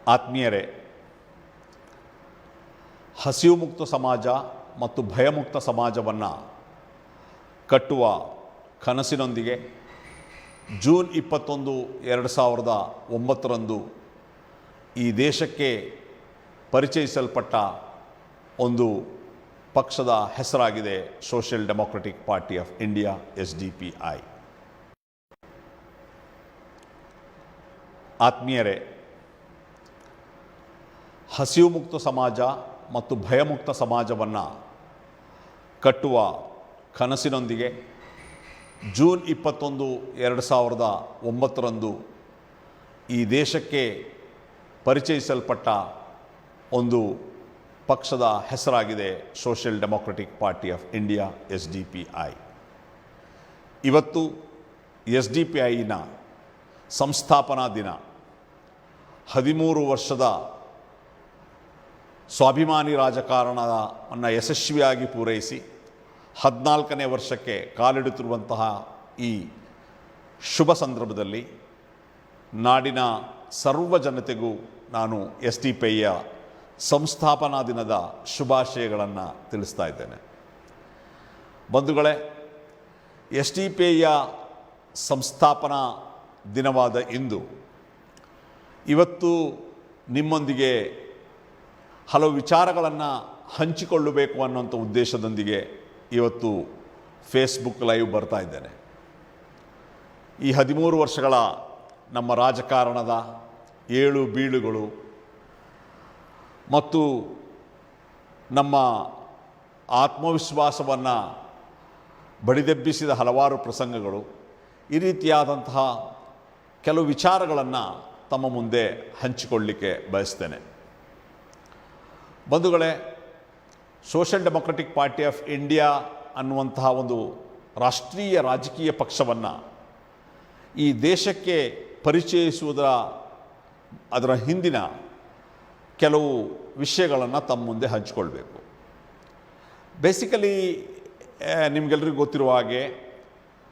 ಆತ್ಮೀಯರೇ, ಹಸಿವು ಮುಕ್ತ ಸಮಾಜ ಮತ್ತು ಭಯಮುಕ್ತ ಸಮಾಜವನ್ನು ಕಟ್ಟುವ ಕನಸಿನೊಂದಿಗೆ ಜೂನ್ 21, 2009 ಈ ದೇಶಕ್ಕೆ ಪರಿಚಯಿಸಲ್ಪಟ್ಟ ಒಂದು ಪಕ್ಷದ ಹೆಸರಾಗಿದೆ social democratic party of India SDPI. ಆತ್ಮೀಯರೇ, ಹಸಿವು ಮುಕ್ತ ಸಮಾಜ ಮತ್ತು ಭಯಮುಕ್ತ ಸಮಾಜವನ್ನು ಕಟ್ಟುವ ಕನಸಿನೊಂದಿಗೆ ಜೂನ್ 21, 2009 ಈ ದೇಶಕ್ಕೆ ಪರಿಚಯಿಸಲ್ಪಟ್ಟ ಒಂದು ಪಕ್ಷದ ಹೆಸರಾಗಿದೆ social democratic party of India SDPI. ಇವತ್ತು SDPIನ ಸಂಸ್ಥಾಪನಾ ದಿನ. 13 ವರ್ಷದ ಸ್ವಾಭಿಮಾನಿ ರಾಜಕಾರಣವನ್ನು ಯಶಸ್ವಿಯಾಗಿ ಪೂರೈಸಿ 14ನೇ ವರ್ಷಕ್ಕೆ ಕಾಲಿಡುತ್ತಿರುವಂತಹ ಈ ಶುಭ ಸಂದರ್ಭದಲ್ಲಿ ನಾಡಿನ ಸರ್ವ ಜನತೆಗೂ ನಾನು SDPIಯ ಸಂಸ್ಥಾಪನಾ ದಿನದ ಶುಭಾಶಯಗಳನ್ನು ತಿಳಿಸ್ತಾ ಇದ್ದೇನೆ. ಬಂಧುಗಳೇ, SDPIಯ ಸಂಸ್ಥಾಪನಾ ದಿನವಾದ ಇಂದು ಇವತ್ತು ನಿಮ್ಮೊಂದಿಗೆ ಹಲವು ವಿಚಾರಗಳನ್ನು ಹಂಚಿಕೊಳ್ಳಬೇಕು ಅನ್ನುವಂಥ ಉದ್ದೇಶದೊಂದಿಗೆ ಇವತ್ತು ಫೇಸ್ಬುಕ್ ಲೈವ್ ಬರ್ತಾ ಇದ್ದೇನೆ. ಈ 13 ವರ್ಷಗಳ ನಮ್ಮ ರಾಜಕಾರಣದ ಏಳು ಬೀಳುಗಳು ಮತ್ತು ನಮ್ಮ ಆತ್ಮವಿಶ್ವಾಸವನ್ನು ಬಡಿದೆಬ್ಬಿಸಿದ ಹಲವಾರು ಪ್ರಸಂಗಗಳು, ಈ ರೀತಿಯಾದಂತಹ ಕೆಲವು ವಿಚಾರಗಳನ್ನು ತಮ್ಮ ಮುಂದೆ ಹಂಚಿಕೊಳ್ಳಲಿಕ್ಕೆ ಬಯಸ್ತೇನೆ. ಬಂಧುಗಳೇ, social democratic party of India ಅನ್ನುವಂತಹ ಒಂದು ರಾಷ್ಟ್ರೀಯ ರಾಜಕೀಯ ಪಕ್ಷವನ್ನು ಈ ದೇಶಕ್ಕೆ ಅದರ ಹಿಂದಿನ ಕೆಲವು ವಿಷಯಗಳನ್ನು ತಮ್ಮ ಮುಂದೆ ಹಂಚಿಕೊಳ್ಬೇಕು. ಬೇಸಿಕಲಿ ನಿಮಗೆಲ್ಲರಿಗೂ ಗೊತ್ತಿರುವ ಹಾಗೆ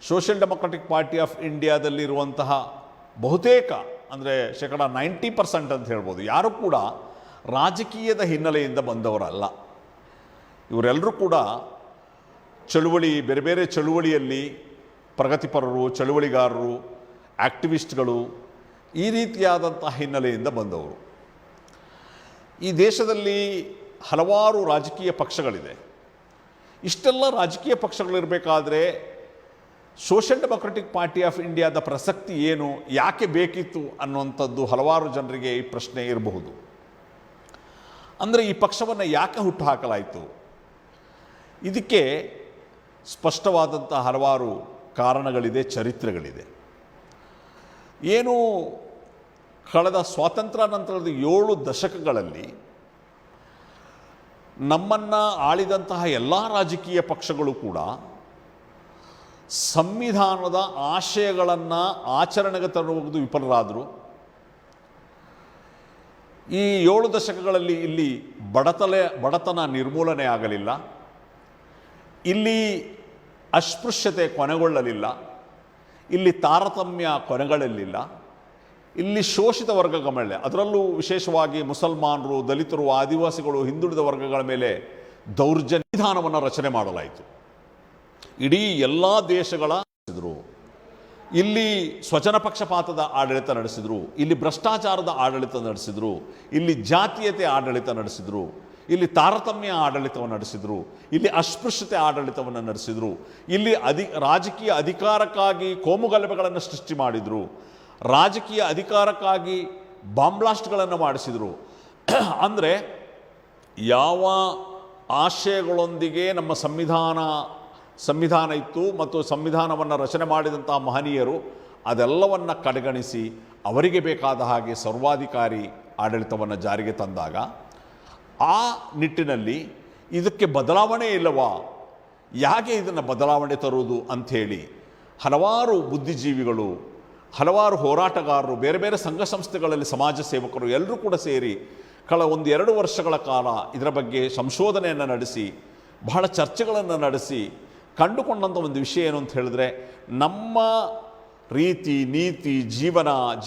ಸೋಷಿಯಲ್ ಡೆಮೊಕ್ರೆಟಿಕ್ ಪಾರ್ಟಿ ಆಫ್ ಇಂಡಿಯಾದಲ್ಲಿರುವಂತಹ ಬಹುತೇಕ ಅಂದರೆ 90% ಅಂತ ಹೇಳ್ಬೋದು, ಯಾರೂ ಕೂಡ ರಾಜಕೀಯದ ಹಿನ್ನೆಲೆಯಿಂದ ಬಂದವರಲ್ಲ. ಇವರೆಲ್ಲರೂ ಕೂಡ ಬೇರೆ ಬೇರೆ ಚಳುವಳಿಯಲ್ಲಿ ಪ್ರಗತಿಪರರು, ಚಳುವಳಿಗಾರರು, ಆಕ್ಟಿವಿಸ್ಟ್ಗಳು, ಈ ರೀತಿಯಾದಂಥ ಹಿನ್ನೆಲೆಯಿಂದ ಬಂದವರು. ಈ ದೇಶದಲ್ಲಿ ಹಲವಾರು ರಾಜಕೀಯ ಪಕ್ಷಗಳಿದೆ. ಇಷ್ಟೆಲ್ಲ ರಾಜಕೀಯ ಪಕ್ಷಗಳಿರಬೇಕಾದ್ರೆ ಸೋಷಿಯಲ್ ಡೆಮೊಕ್ರೆಟಿಕ್ ಪಾರ್ಟಿ ಆಫ್ ಇಂಡಿಯಾದ ಪ್ರಸಕ್ತಿ ಏನು, ಯಾಕೆ ಬೇಕಿತ್ತು ಅನ್ನುವಂಥದ್ದು ಹಲವಾರು ಜನರಿಗೆ ಈ ಪ್ರಶ್ನೆ ಇರಬಹುದು. ಅಂದರೆ ಈ ಪಕ್ಷವನ್ನು ಯಾಕೆ ಹುಟ್ಟು ಹಾಕಲಾಯಿತು? ಇದಕ್ಕೆ ಸ್ಪಷ್ಟವಾದಂಥ ಹಲವಾರು ಕಾರಣಗಳಿದೆ, ಚರಿತ್ರೆಗಳಿದೆ. ಏನು ಕಳೆದ ಸ್ವಾತಂತ್ರ್ಯ ನಂತರದ 7 ದಶಕಗಳಲ್ಲಿ ನಮ್ಮನ್ನು ಆಳಿದಂತಹ ಎಲ್ಲ ರಾಜಕೀಯ ಪಕ್ಷಗಳು ಕೂಡ ಸಂವಿಧಾನದ ಆಶಯಗಳನ್ನು ಆಚರಣೆಗೆ ತರುವುದು ವಿಫಲರಾದರು. ಈ 7 ದಶಕಗಳಲ್ಲಿ ಇಲ್ಲಿ ಬಡತನ ನಿರ್ಮೂಲನೆ ಆಗಲಿಲ್ಲ, ಇಲ್ಲಿ ಅಸ್ಪೃಶ್ಯತೆ ಕೊನೆಗೊಳ್ಳಲಿಲ್ಲ, ಇಲ್ಲಿ ತಾರತಮ್ಯ ಕೊನೆಗೊಳ್ಳಲಿಲ್ಲ, ಇಲ್ಲಿ ಶೋಷಿತ ವರ್ಗಗಳ ಮೇಲೆ, ಅದರಲ್ಲೂ ವಿಶೇಷವಾಗಿ ಮುಸಲ್ಮಾನರು, ದಲಿತರು, ಆದಿವಾಸಿಗಳು, ಹಿಂದುಳಿದ ವರ್ಗಗಳ ಮೇಲೆ ದೌರ್ಜನ್ಯ ವಿಧಾನವನ್ನು ರಚನೆ ಮಾಡಲಾಯಿತು. ಇಡೀ ಎಲ್ಲ ದೇಶಗಳ ಇಲ್ಲಿ ಸ್ವಜನ ಪಕ್ಷಪಾತದ ಆಡಳಿತ ನಡೆಸಿದರು, ಇಲ್ಲಿ ಭ್ರಷ್ಟಾಚಾರದ ಆಡಳಿತ ನಡೆಸಿದರು, ಇಲ್ಲಿ ಜಾತೀಯತೆ ಆಡಳಿತ ನಡೆಸಿದರು, ಇಲ್ಲಿ ತಾರತಮ್ಯ ಆಡಳಿತವನ್ನು ನಡೆಸಿದರು, ಇಲ್ಲಿ ಅಸ್ಪೃಶ್ಯತೆ ಆಡಳಿತವನ್ನು ನಡೆಸಿದರು, ಇಲ್ಲಿ ರಾಜಕೀಯ ಅಧಿಕಾರಕ್ಕಾಗಿ ಕೋಮುಗಲಭೆಗಳನ್ನು ಸೃಷ್ಟಿ ಮಾಡಿದರು, ರಾಜಕೀಯ ಅಧಿಕಾರಕ್ಕಾಗಿ ಬಾಂಬ್ ಬ್ಲಾಸ್ಟ್ಗಳನ್ನು ಮಾಡಿಸಿದರು. ಅಂದರೆ ಯಾವ ಆಶಯಗಳೊಂದಿಗೆ ನಮ್ಮ ಸಂವಿಧಾನ ಇತ್ತು ಮತ್ತು ಸಂವಿಧಾನವನ್ನು ರಚನೆ ಮಾಡಿದಂಥ ಮಹನೀಯರು ಅದೆಲ್ಲವನ್ನು ಕಡೆಗಣಿಸಿ ಅವರಿಗೆ ಬೇಕಾದ ಹಾಗೆ ಸರ್ವಾಧಿಕಾರಿ ಆಡಳಿತವನ್ನು ಜಾರಿಗೆ ತಂದಾಗ ಆ ನಿಟ್ಟಿನಲ್ಲಿ ಇದಕ್ಕೆ ಬದಲಾವಣೆ ಇಲ್ಲವಾ, ಯಾಕೆ ಇದನ್ನು ಬದಲಾವಣೆ ತರುವುದು ಅಂಥೇಳಿ ಹಲವಾರು ಬುದ್ಧಿಜೀವಿಗಳು, ಹಲವಾರು ಹೋರಾಟಗಾರರು, ಬೇರೆ ಬೇರೆ ಸಂಘ ಸಂಸ್ಥೆಗಳಲ್ಲಿ ಸಮಾಜ ಸೇವಕರು ಎಲ್ಲರೂ ಕೂಡ ಸೇರಿ 1-2 ವರ್ಷಗಳ ಕಾಲ ಇದರ ಬಗ್ಗೆ ಸಂಶೋಧನೆಯನ್ನು ನಡೆಸಿ ಬಹಳ ಚರ್ಚೆಗಳನ್ನು ನಡೆಸಿ ಕಂಡುಕೊಂಡಂಥ ಒಂದು ವಿಷಯ ಏನು ಅಂತ ಹೇಳಿದ್ರೆ, ನಮ್ಮ ರೀತಿ ನೀತಿ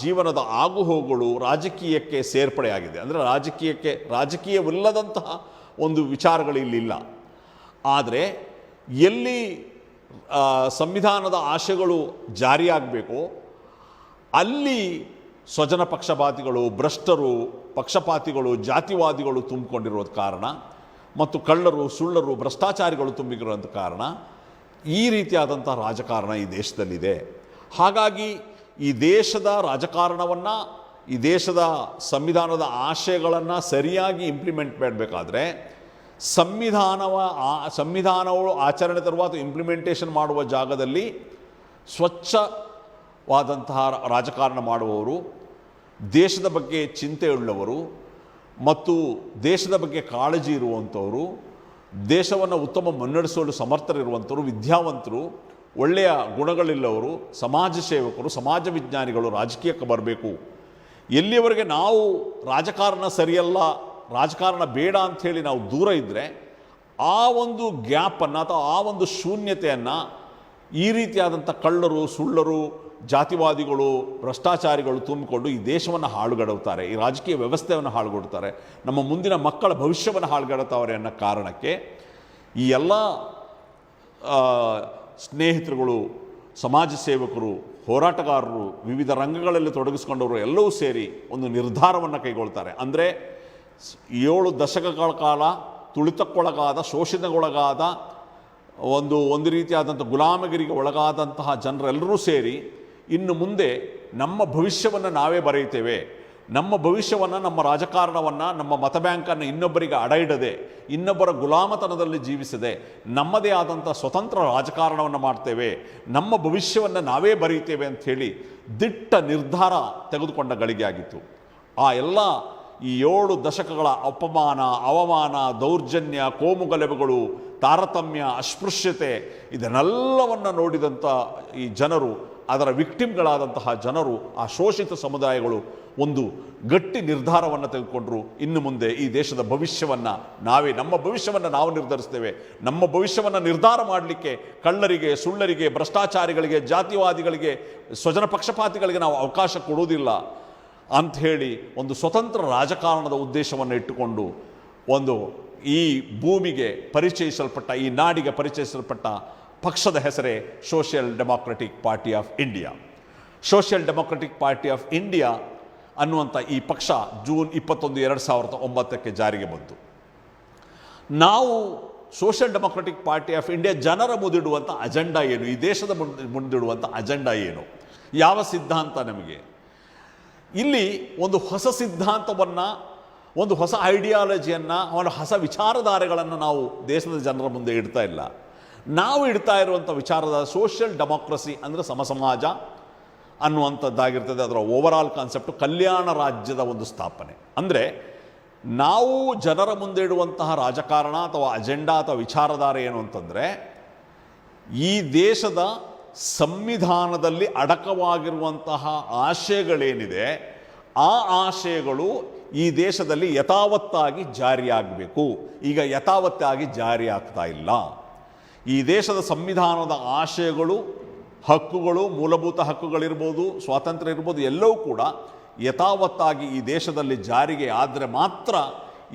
ಜೀವನದ ಆಗುಹೋಗುಗಳು ರಾಜಕೀಯಕ್ಕೆ ಸೇರ್ಪಡೆಯಾಗಿದೆ. ಅಂದರೆ ರಾಜಕೀಯವಿಲ್ಲದಂತಹ ಒಂದು ವಿಚಾರಗಳು ಇಲ್ಲಿಲ್ಲ. ಆದರೆ ಎಲ್ಲಿ ಸಂವಿಧಾನದ ಆಶಯಗಳು ಜಾರಿಯಾಗಬೇಕು ಅಲ್ಲಿ ಸ್ವಜನ ಪಕ್ಷಪಾತಿಗಳು, ಭ್ರಷ್ಟರು, ಪಕ್ಷಪಾತಿಗಳು, ಜಾತಿವಾದಿಗಳು ತುಂಬಿಕೊಂಡಿರೋದ ಕಾರಣ ಮತ್ತು ಕಳ್ಳರು, ಸುಳ್ಳರು, ಭ್ರಷ್ಟಾಚಾರಿಗಳು ತುಂಬಿರೋಂಥ ಕಾರಣ ಈ ರೀತಿಯಾದಂಥ ರಾಜಕಾರಣ ಈ ದೇಶದಲ್ಲಿದೆ. ಹಾಗಾಗಿ ಈ ದೇಶದ ರಾಜಕಾರಣವನ್ನು, ಈ ದೇಶದ ಸಂವಿಧಾನದ ಆಶಯಗಳನ್ನು ಸರಿಯಾಗಿ ಇಂಪ್ಲಿಮೆಂಟ್ ಮಾಡಬೇಕಾದ್ರೆ ಸಂವಿಧಾನವು ಆಚರಣೆ ತರುವ ಅಥವಾ ಇಂಪ್ಲಿಮೆಂಟೇಷನ್ ಮಾಡುವ ಜಾಗದಲ್ಲಿ ಸ್ವಚ್ಛವಾದಂತಹ ರಾಜಕಾರಣ ಮಾಡುವವರು, ದೇಶದ ಬಗ್ಗೆ ಚಿಂತೆಯುಳ್ಳವರು ಮತ್ತು ದೇಶದ ಬಗ್ಗೆ ಕಾಳಜಿ ಇರುವಂಥವರು, ದೇಶವನ್ನು ಉತ್ತಮ ಮುನ್ನಡೆಸಲು ಸಮರ್ಥರಿರುವಂಥವರು, ವಿದ್ಯಾವಂತರು, ಒಳ್ಳೆಯ ಗುಣಗಳಿಲ್ಲವರು, ಸಮಾಜ ಸೇವಕರು, ಸಮಾಜ ವಿಜ್ಞಾನಿಗಳು ರಾಜಕೀಯಕ್ಕೆ ಬರಬೇಕು. ಎಲ್ಲಿಯವರೆಗೆ ನಾವು ರಾಜಕಾರಣ ಸರಿಯಲ್ಲ, ರಾಜಕಾರಣ ಬೇಡ ಅಂಥೇಳಿ ನಾವು ದೂರ ಇದ್ದರೆ ಆ ಒಂದು ಗ್ಯಾಪನ್ನು ಅಥವಾ ಆ ಒಂದು ಶೂನ್ಯತೆಯನ್ನು ಈ ರೀತಿಯಾದಂಥ ಕಳ್ಳರು, ಸುಳ್ಳರು, ಜಾತಿವಾದಿಗಳು, ಭ್ರಷ್ಟಾಚಾರಿಗಳು ತುಂಬಿಕೊಂಡು ಈ ದೇಶವನ್ನು ಹಾಳುಗಡುತ್ತಾರೆ, ಈ ರಾಜಕೀಯ ವ್ಯವಸ್ಥೆಯನ್ನು ಹಾಳುಗೊಡ್ತಾರೆ, ನಮ್ಮ ಮುಂದಿನ ಮಕ್ಕಳ ಭವಿಷ್ಯವನ್ನು ಹಾಳುಗಡುತ್ತಾರೆ ಅನ್ನೋ ಕಾರಣಕ್ಕೆ ಈ ಎಲ್ಲ ಸ್ನೇಹಿತರುಗಳು, ಸಮಾಜ ಸೇವಕರು, ಹೋರಾಟಗಾರರು, ವಿವಿಧ ರಂಗಗಳಲ್ಲಿ ತೊಡಗಿಸ್ಕೊಂಡವರು ಎಲ್ಲವೂ ಸೇರಿ ಒಂದು ನಿರ್ಧಾರವನ್ನು ಕೈಗೊಳ್ತಾರೆ. ಅಂದರೆ 7 ದಶಕಗಳ ಕಾಲ ತುಳಿತಕ್ಕೊಳಗಾದ, ಶೋಷಣೆಗೊಳಗಾದ, ಒಂದು ರೀತಿಯಾದಂಥ ಗುಲಾಮಗಿರಿಗೆ ಒಳಗಾದಂತಹ ಜನರೆಲ್ಲರೂ ಸೇರಿ ಇನ್ನು ಮುಂದೆ ನಮ್ಮ ಭವಿಷ್ಯವನ್ನು ನಾವೇ ಬರೆಯುತ್ತೇವೆ, ನಮ್ಮ ಭವಿಷ್ಯವನ್ನು, ನಮ್ಮ ರಾಜಕಾರಣವನ್ನು, ನಮ್ಮ ಮತ ಬ್ಯಾಂಕನ್ನು ಇನ್ನೊಬ್ಬರಿಗೆ ಅಡ ಇಡದೆ, ಇನ್ನೊಬ್ಬರ ಗುಲಾಮತನದಲ್ಲಿ ಜೀವಿಸದೆ ನಮ್ಮದೇ ಆದಂಥ ಸ್ವತಂತ್ರ ರಾಜಕಾರಣವನ್ನು ಮಾಡ್ತೇವೆ, ನಮ್ಮ ಭವಿಷ್ಯವನ್ನು ನಾವೇ ಬರೆಯುತ್ತೇವೆ ಅಂಥೇಳಿ ದಿಟ್ಟ ನಿರ್ಧಾರ ತೆಗೆದುಕೊಂಡ ಗಳಿಗೆ ಆಗಿತ್ತು. ಆ ಎಲ್ಲ ಈ 7 ದಶಕಗಳ ಅಪಮಾನ, ಅವಮಾನ, ದೌರ್ಜನ್ಯ, ಕೋಮುಗಲಭೆಗಳು, ತಾರತಮ್ಯ, ಅಸ್ಪೃಶ್ಯತೆ ಇದನ್ನೆಲ್ಲವನ್ನು ನೋಡಿದಂಥ ಈ ಜನರು, ಅದರ ವಿಕ್ಟಿಮ್ಗಳಾದಂತಹ ಜನರು, ಆ ಶೋಷಿತ ಸಮುದಾಯಗಳು ಒಂದು ಗಟ್ಟಿ ನಿರ್ಧಾರವನ್ನು ತೆಗೆದುಕೊಂಡ್ರು. ಇನ್ನು ಮುಂದೆ ಈ ದೇಶದ ಭವಿಷ್ಯವನ್ನು ನಮ್ಮ ಭವಿಷ್ಯವನ್ನು ನಾವು ನಿರ್ಧರಿಸ್ತೇವೆ, ನಮ್ಮ ಭವಿಷ್ಯವನ್ನು ನಿರ್ಧಾರ ಮಾಡಲಿಕ್ಕೆ ಕಳ್ಳರಿಗೆ, ಸುಳ್ಳರಿಗೆ, ಭ್ರಷ್ಟಾಚಾರಿಗಳಿಗೆ, ಜಾತಿವಾದಿಗಳಿಗೆ, ಸ್ವಜನ ಪಕ್ಷಪಾತಿಗಳಿಗೆ ನಾವು ಅವಕಾಶ ಕೊಡುವುದಿಲ್ಲ ಅಂಥೇಳಿ ಒಂದು ಸ್ವತಂತ್ರ ರಾಜಕಾರಣದ ಉದ್ದೇಶವನ್ನು ಇಟ್ಟುಕೊಂಡು ಈ ಭೂಮಿಗೆ ಪರಿಚಯಿಸಲ್ಪಟ್ಟ, ಈ ನಾಡಿಗೆ ಪರಿಚಯಿಸಲ್ಪಟ್ಟ ಪಕ್ಷದ ಹೆಸರೇ social democratic party of India. Social democratic party of India ಅನ್ನುವಂಥ ಈ ಪಕ್ಷ ಜೂನ್ 21, 2009 ಜಾರಿಗೆ ಬಂತು. ನಾವು social democratic party of India ಜನರ ಮುಂದಿಡುವಂಥ ಅಜೆಂಡಾ ಏನು, ಈ ದೇಶದ ಮುಂದಿಡುವಂಥ ಅಜೆಂಡಾ ಏನು, ಯಾವ ಸಿದ್ಧಾಂತ ನಮಗೆ? ಇಲ್ಲಿ ಒಂದು ಹೊಸ ಸಿದ್ಧಾಂತವನ್ನು, ಒಂದು ಹೊಸ ಐಡಿಯಾಲಜಿಯನ್ನು, ಒಂದು ಹೊಸ ವಿಚಾರಧಾರೆಗಳನ್ನು ನಾವು ದೇಶದ ಜನರ ಮುಂದೆ ಇಡ್ತಾ ಇಲ್ಲ. ನಾವು ಇಡ್ತಾ ಇರುವಂಥ ವಿಚಾರಧಾರೆ ಸೋಷಿಯಲ್ ಡೆಮಾಕ್ರಸಿ ಅಂದರೆ ಸಮಸಮಾಜ ಅನ್ನುವಂಥದ್ದಾಗಿರ್ತದೆ. ಅದರ ಓವರಾಲ್ ಕಾನ್ಸೆಪ್ಟು ಕಲ್ಯಾಣ ರಾಜ್ಯದ ಒಂದು ಸ್ಥಾಪನೆ. ಅಂದರೆ ನಾವು ಜನರ ಮುಂದೆ ಇಡುವಂತಹ ರಾಜಕಾರಣ ಅಥವಾ ಅಜೆಂಡಾ ಅಥವಾ ವಿಚಾರಧಾರೆ ಏನು ಅಂತಂದರೆ, ಈ ದೇಶದ ಸಂವಿಧಾನದಲ್ಲಿ ಅಡಕವಾಗಿರುವಂತಹ ಆಶಯಗಳೇನಿದೆ ಆ ಆಶಯಗಳು ಈ ದೇಶದಲ್ಲಿ ಯಥಾವತ್ತಾಗಿ ಜಾರಿಯಾಗಬೇಕು. ಈಗ ಯಥಾವತ್ತಾಗಿ ಜಾರಿ ಆಗ್ತಾ ಇಲ್ಲ. ಈ ದೇಶದ ಸಂವಿಧಾನದ ಆಶಯಗಳು, ಹಕ್ಕುಗಳು, ಮೂಲಭೂತ ಹಕ್ಕುಗಳಿರ್ಬೋದು, ಸ್ವಾತಂತ್ರ್ಯ ಇರ್ಬೋದು, ಎಲ್ಲವೂ ಕೂಡ ಯಥಾವತ್ತಾಗಿ ಈ ದೇಶದಲ್ಲಿ ಜಾರಿಗೆ ಆದರೆ ಮಾತ್ರ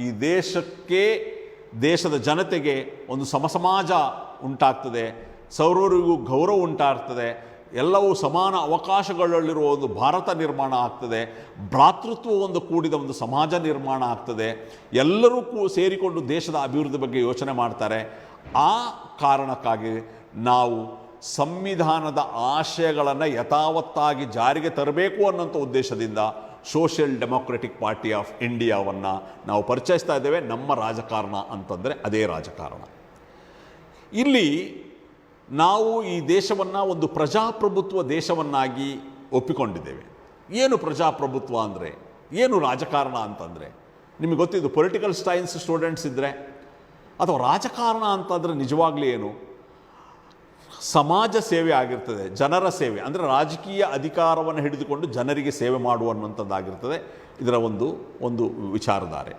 ಈ ದೇಶಕ್ಕೆ, ದೇಶದ ಜನತೆಗೆ ಒಂದು ಸಮಸಮಾಜ ಉಂಟಾಗ್ತದೆ, ಸರ್ವರಿಗೂ ಗೌರವ ಉಂಟಾಗ್ತದೆ, ಎಲ್ಲವೂ ಸಮಾನ ಅವಕಾಶಗಳಲ್ಲಿರುವ ಒಂದು ಭಾರತ ನಿರ್ಮಾಣ ಆಗ್ತದೆ, ಭ್ರಾತೃತ್ವವನ್ನು ಕೂಡಿದ ಒಂದು ಸಮಾಜ ನಿರ್ಮಾಣ ಆಗ್ತದೆ, ಎಲ್ಲರೂ ಸೇರಿಕೊಂಡು ದೇಶದ ಅಭಿವೃದ್ಧಿ ಬಗ್ಗೆ ಯೋಚನೆ ಮಾಡ್ತಾರೆ. ಆ ಕಾರಣಕ್ಕಾಗಿ ನಾವು ಸಂವಿಧಾನದ ಆಶಯಗಳನ್ನು ಯಥಾವತ್ತಾಗಿ ಜಾರಿಗೆ ತರಬೇಕು ಅನ್ನೋಂಥ ಉದ್ದೇಶದಿಂದ ಸೋಷಿಯಲ್ ಡೆಮಾಕ್ರೆಟಿಕ್ ಪಾರ್ಟಿ ಆಫ್ ಇಂಡಿಯಾವನ್ನು ನಾವು ಪರಿಚಯಿಸ್ತಾ ಇದ್ದೇವೆ. ನಮ್ಮ ರಾಜಕಾರಣ ಅಂತಂದರೆ ಅದೇ ರಾಜಕಾರಣ. ಇಲ್ಲಿ ನಾವು ಈ ದೇಶವನ್ನು ಒಂದು ಪ್ರಜಾಪ್ರಭುತ್ವ ದೇಶವನ್ನಾಗಿ ಒಪ್ಪಿಕೊಂಡಿದ್ದೇವೆ. ಏನು ಪ್ರಜಾಪ್ರಭುತ್ವ ಅಂದರೆ, ಏನು ರಾಜಕಾರಣ ಅಂತಂದರೆ, ನಿಮಗೆ ಗೊತ್ತಿದ್ದು ಪೊಲಿಟಿಕಲ್ ಸೈನ್ಸ್ ಸ್ಟೂಡೆಂಟ್ಸ್ ಇದ್ದರೆ ಅಥವಾ ರಾಜಕಾರಣ ಅಂತಂದರೆ ನಿಜವಾಗ್ಲೂ ಏನು, ಸಮಾಜ ಸೇವೆ ಆಗಿರ್ತದೆ, ಜನರ ಸೇವೆ. ಅಂದರೆ ರಾಜಕೀಯ ಅಧಿಕಾರವನ್ನು ಹಿಡಿದುಕೊಂಡು ಜನರಿಗೆ ಸೇವೆ ಮಾಡುವಂಥದ್ದಾಗಿರ್ತದೆ ಇದರ ಒಂದು ವಿಚಾರಧಾರೆ.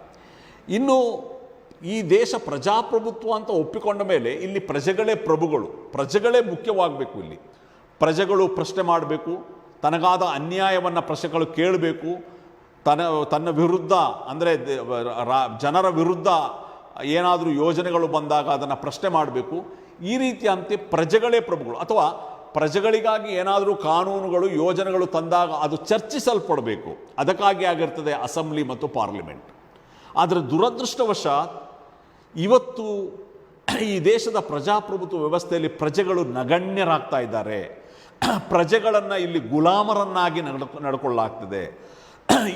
ಇನ್ನು ಈ ದೇಶ ಪ್ರಜಾಪ್ರಭುತ್ವ ಅಂತ ಒಪ್ಪಿಕೊಂಡ ಮೇಲೆ ಇಲ್ಲಿ ಪ್ರಜೆಗಳೇ ಪ್ರಭುಗಳು, ಪ್ರಜೆಗಳೇ ಮುಖ್ಯವಾಗಬೇಕು. ಇಲ್ಲಿ ಪ್ರಜೆಗಳು ಪ್ರಶ್ನೆ ಮಾಡಬೇಕು, ತನಗಾದ ಅನ್ಯಾಯವನ್ನು ಪ್ರಜೆಗಳು ಕೇಳಬೇಕು, ತನ್ನ ವಿರುದ್ಧ ಅಂದರೆ ಜನರ ವಿರುದ್ಧ ಏನಾದರೂ ಯೋಜನೆಗಳು ಬಂದಾಗ ಅದನ್ನು ಪ್ರಶ್ನೆ ಮಾಡಬೇಕು. ಈ ರೀತಿಯಂತೆ ಪ್ರಜೆಗಳೇ ಪ್ರಭುಗಳು, ಅಥವಾ ಪ್ರಜೆಗಳಿಗಾಗಿ ಏನಾದರೂ ಕಾನೂನುಗಳು ಯೋಜನೆಗಳು ತಂದಾಗ ಅದು ಚರ್ಚಿಸಲ್ಪಡಬೇಕು. ಅದಕ್ಕಾಗಿ ಆಗಿರ್ತದೆ ಅಸೆಂಬ್ಲಿ ಮತ್ತು ಪಾರ್ಲಿಮೆಂಟ್. ಆದರೆ ದುರದೃಷ್ಟವಶಾತ್ ಇವತ್ತು ಈ ದೇಶದ ಪ್ರಜಾಪ್ರಭುತ್ವ ವ್ಯವಸ್ಥೆಯಲ್ಲಿ ಪ್ರಜೆಗಳು ನಗಣ್ಯರಾಗ್ತಾ ಇದ್ದಾರೆ. ಪ್ರಜೆಗಳನ್ನು ಇಲ್ಲಿ ಗುಲಾಮರನ್ನಾಗಿ ನಡ್ಕೊಳ್ಳಲಾಗ್ತದೆ.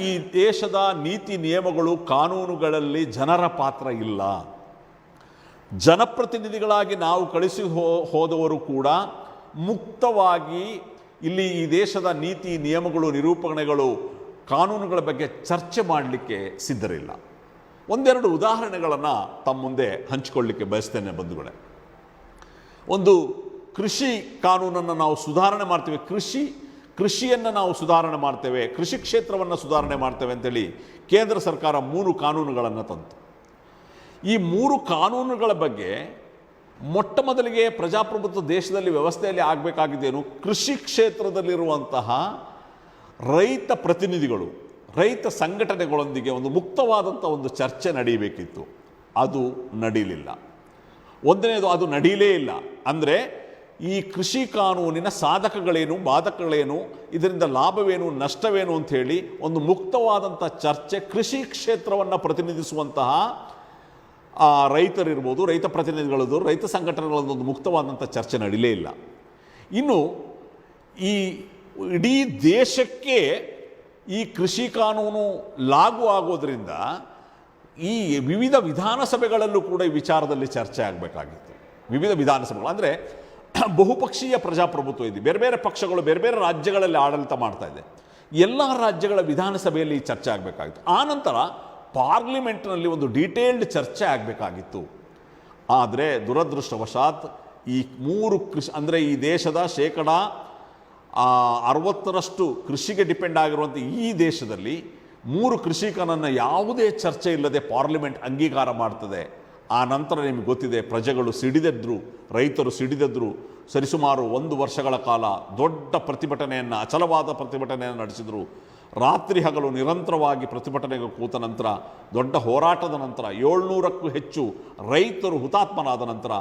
ಈ ದೇಶದ ನೀತಿ ನಿಯಮಗಳು ಕಾನೂನುಗಳಲ್ಲಿ ಜನರ ಪಾತ್ರ ಇಲ್ಲ. ಜನಪ್ರತಿನಿಧಿಗಳಾಗಿ ನಾವು ಕಳಿಸಿ ಹೋದವರು ಕೂಡ ಮುಕ್ತವಾಗಿ ಇಲ್ಲಿ ಈ ದೇಶದ ನೀತಿ ನಿಯಮಗಳು, ನಿರೂಪಣೆಗಳು, ಕಾನೂನುಗಳ ಬಗ್ಗೆ ಚರ್ಚೆ ಮಾಡಲಿಕ್ಕೆ ಸಿದ್ಧರಿಲ್ಲ. ಒಂದೆರಡು ಉದಾಹರಣೆಗಳನ್ನು ತಮ್ಮ ಮುಂದೆ ಹಂಚಿಕೊಳ್ಳಿಕ್ಕೆ ಬಯಸ್ತೇನೆ ಬಂಧುಗಳೇ. ಒಂದು, ಕೃಷಿ ಕಾನೂನನ್ನು ನಾವು ಸುಧಾರಣೆ ಮಾಡ್ತೇವೆ, ಕೃಷಿಯನ್ನು ನಾವು ಸುಧಾರಣೆ ಮಾಡ್ತೇವೆ, ಕೃಷಿ ಕ್ಷೇತ್ರವನ್ನು ಸುಧಾರಣೆ ಮಾಡ್ತೇವೆ ಅಂತೇಳಿ ಕೇಂದ್ರ ಸರ್ಕಾರ 3 ಕಾನೂನುಗಳನ್ನು ತಂತು. ಈ 3 ಕಾನೂನುಗಳ ಬಗ್ಗೆ ಮೊಟ್ಟ ಮೊದಲಿಗೆ ಪ್ರಜಾಪ್ರಭುತ್ವ ದೇಶದಲ್ಲಿ ವ್ಯವಸ್ಥೆಯಲ್ಲಿ ಆಗಬೇಕಾಗಿದ್ದೇನು, ಕೃಷಿ ಕ್ಷೇತ್ರದಲ್ಲಿರುವಂತಹ ರೈತ ಪ್ರತಿನಿಧಿಗಳು, ರೈತ ಸಂಘಟನೆಗಳೊಂದಿಗೆ ಒಂದು ಮುಕ್ತವಾದಂಥ ಒಂದು ಚರ್ಚೆ ನಡೆಯಬೇಕಿತ್ತು. ಅದು ನಡೀಲಿಲ್ಲ. ಒಂದನೇದು, ಅದು ನಡೀಲೇ ಇಲ್ಲ. ಅಂದರೆ ಈ ಕೃಷಿ ಕಾನೂನಿನ ಸಾಧಕಗಳೇನು, ಬಾಧಕಗಳೇನು, ಇದರಿಂದ ಲಾಭವೇನು, ನಷ್ಟವೇನು ಅಂಥೇಳಿ ಒಂದು ಮುಕ್ತವಾದಂಥ ಚರ್ಚೆ ಕೃಷಿ ಕ್ಷೇತ್ರವನ್ನು ಪ್ರತಿನಿಧಿಸುವಂತಹ ರೈತರಿರ್ಬೋದು, ರೈತ ಪ್ರತಿನಿಧಿಗಳದ್ದು, ರೈತ ಸಂಘಟನೆಗಳದ್ದೊಂದು ಮುಕ್ತವಾದಂಥ ಚರ್ಚೆ ನಡೀಲೇ ಇಲ್ಲ. ಇನ್ನು ಈ ಇಡೀ ದೇಶಕ್ಕೆ ಈ ಕೃಷಿ ಕಾನೂನು ಲಾಗು ಆಗೋದ್ರಿಂದ ಈ ವಿವಿಧ ವಿಧಾನಸಭೆಗಳಲ್ಲೂ ಕೂಡ ಈ ವಿಚಾರದಲ್ಲಿ ಚರ್ಚೆ ಆಗಬೇಕಾಗಿತ್ತು. ವಿವಿಧ ವಿಧಾನಸಭೆಗಳು ಅಂದರೆ ಬಹುಪಕ್ಷೀಯ ಪ್ರಜಾಪ್ರಭುತ್ವ ಇದೆ. ಬೇರೆ ಬೇರೆ ಪಕ್ಷಗಳು ಬೇರೆ ಬೇರೆ ರಾಜ್ಯಗಳಲ್ಲಿ ಆಡಳಿತ ಮಾಡ್ತಾ ಇದೆ. ಎಲ್ಲ ರಾಜ್ಯಗಳ ವಿಧಾನಸಭೆಯಲ್ಲಿ ಚರ್ಚೆ ಆಗಬೇಕಾಗಿತ್ತು. ಆನಂತರ ಪಾರ್ಲಿಮೆಂಟ್ನಲ್ಲಿ ಒಂದು ಡೀಟೇಲ್ಡ್ ಚರ್ಚೆ ಆಗಬೇಕಾಗಿತ್ತು. ಆದರೆ ದುರದೃಷ್ಟವಶಾತ್ ಈ 3 ಕೃಷಿ ಅಂದರೆ ಈ ದೇಶದ 60% ಕೃಷಿಗೆ ಡಿಪೆಂಡ್ ಆಗಿರುವಂಥ ಈ ದೇಶದಲ್ಲಿ 3 ಕೃಷಿಕನನ್ನು ಯಾವುದೇ ಚರ್ಚೆ ಇಲ್ಲದೆ ಪಾರ್ಲಿಮೆಂಟ್ ಅಂಗೀಕಾರ ಮಾಡ್ತದೆ. ಆ ನಂತರ ನಿಮಗೆ ಗೊತ್ತಿದೆ, ಪ್ರಜೆಗಳು ಸಿಡಿದೆದ್ರು, ರೈತರು ಸಿಡಿದೆದ್ರು. ಸರಿಸುಮಾರು 1 ವರ್ಷಗಳ ಕಾಲ ದೊಡ್ಡ ಪ್ರತಿಭಟನೆಯನ್ನು, ಅಚಲವಾದ ಪ್ರತಿಭಟನೆಯನ್ನು ನಡೆಸಿದರು. ರಾತ್ರಿ ಹಗಲು ನಿರಂತರವಾಗಿ ಪ್ರತಿಭಟನೆಗೆ ಕೂತ ನಂತರ, ದೊಡ್ಡ ಹೋರಾಟದ ನಂತರ 700ಕ್ಕೂ ಹೆಚ್ಚು ರೈತರು ಹುತಾತ್ಮರಾದ ನಂತರ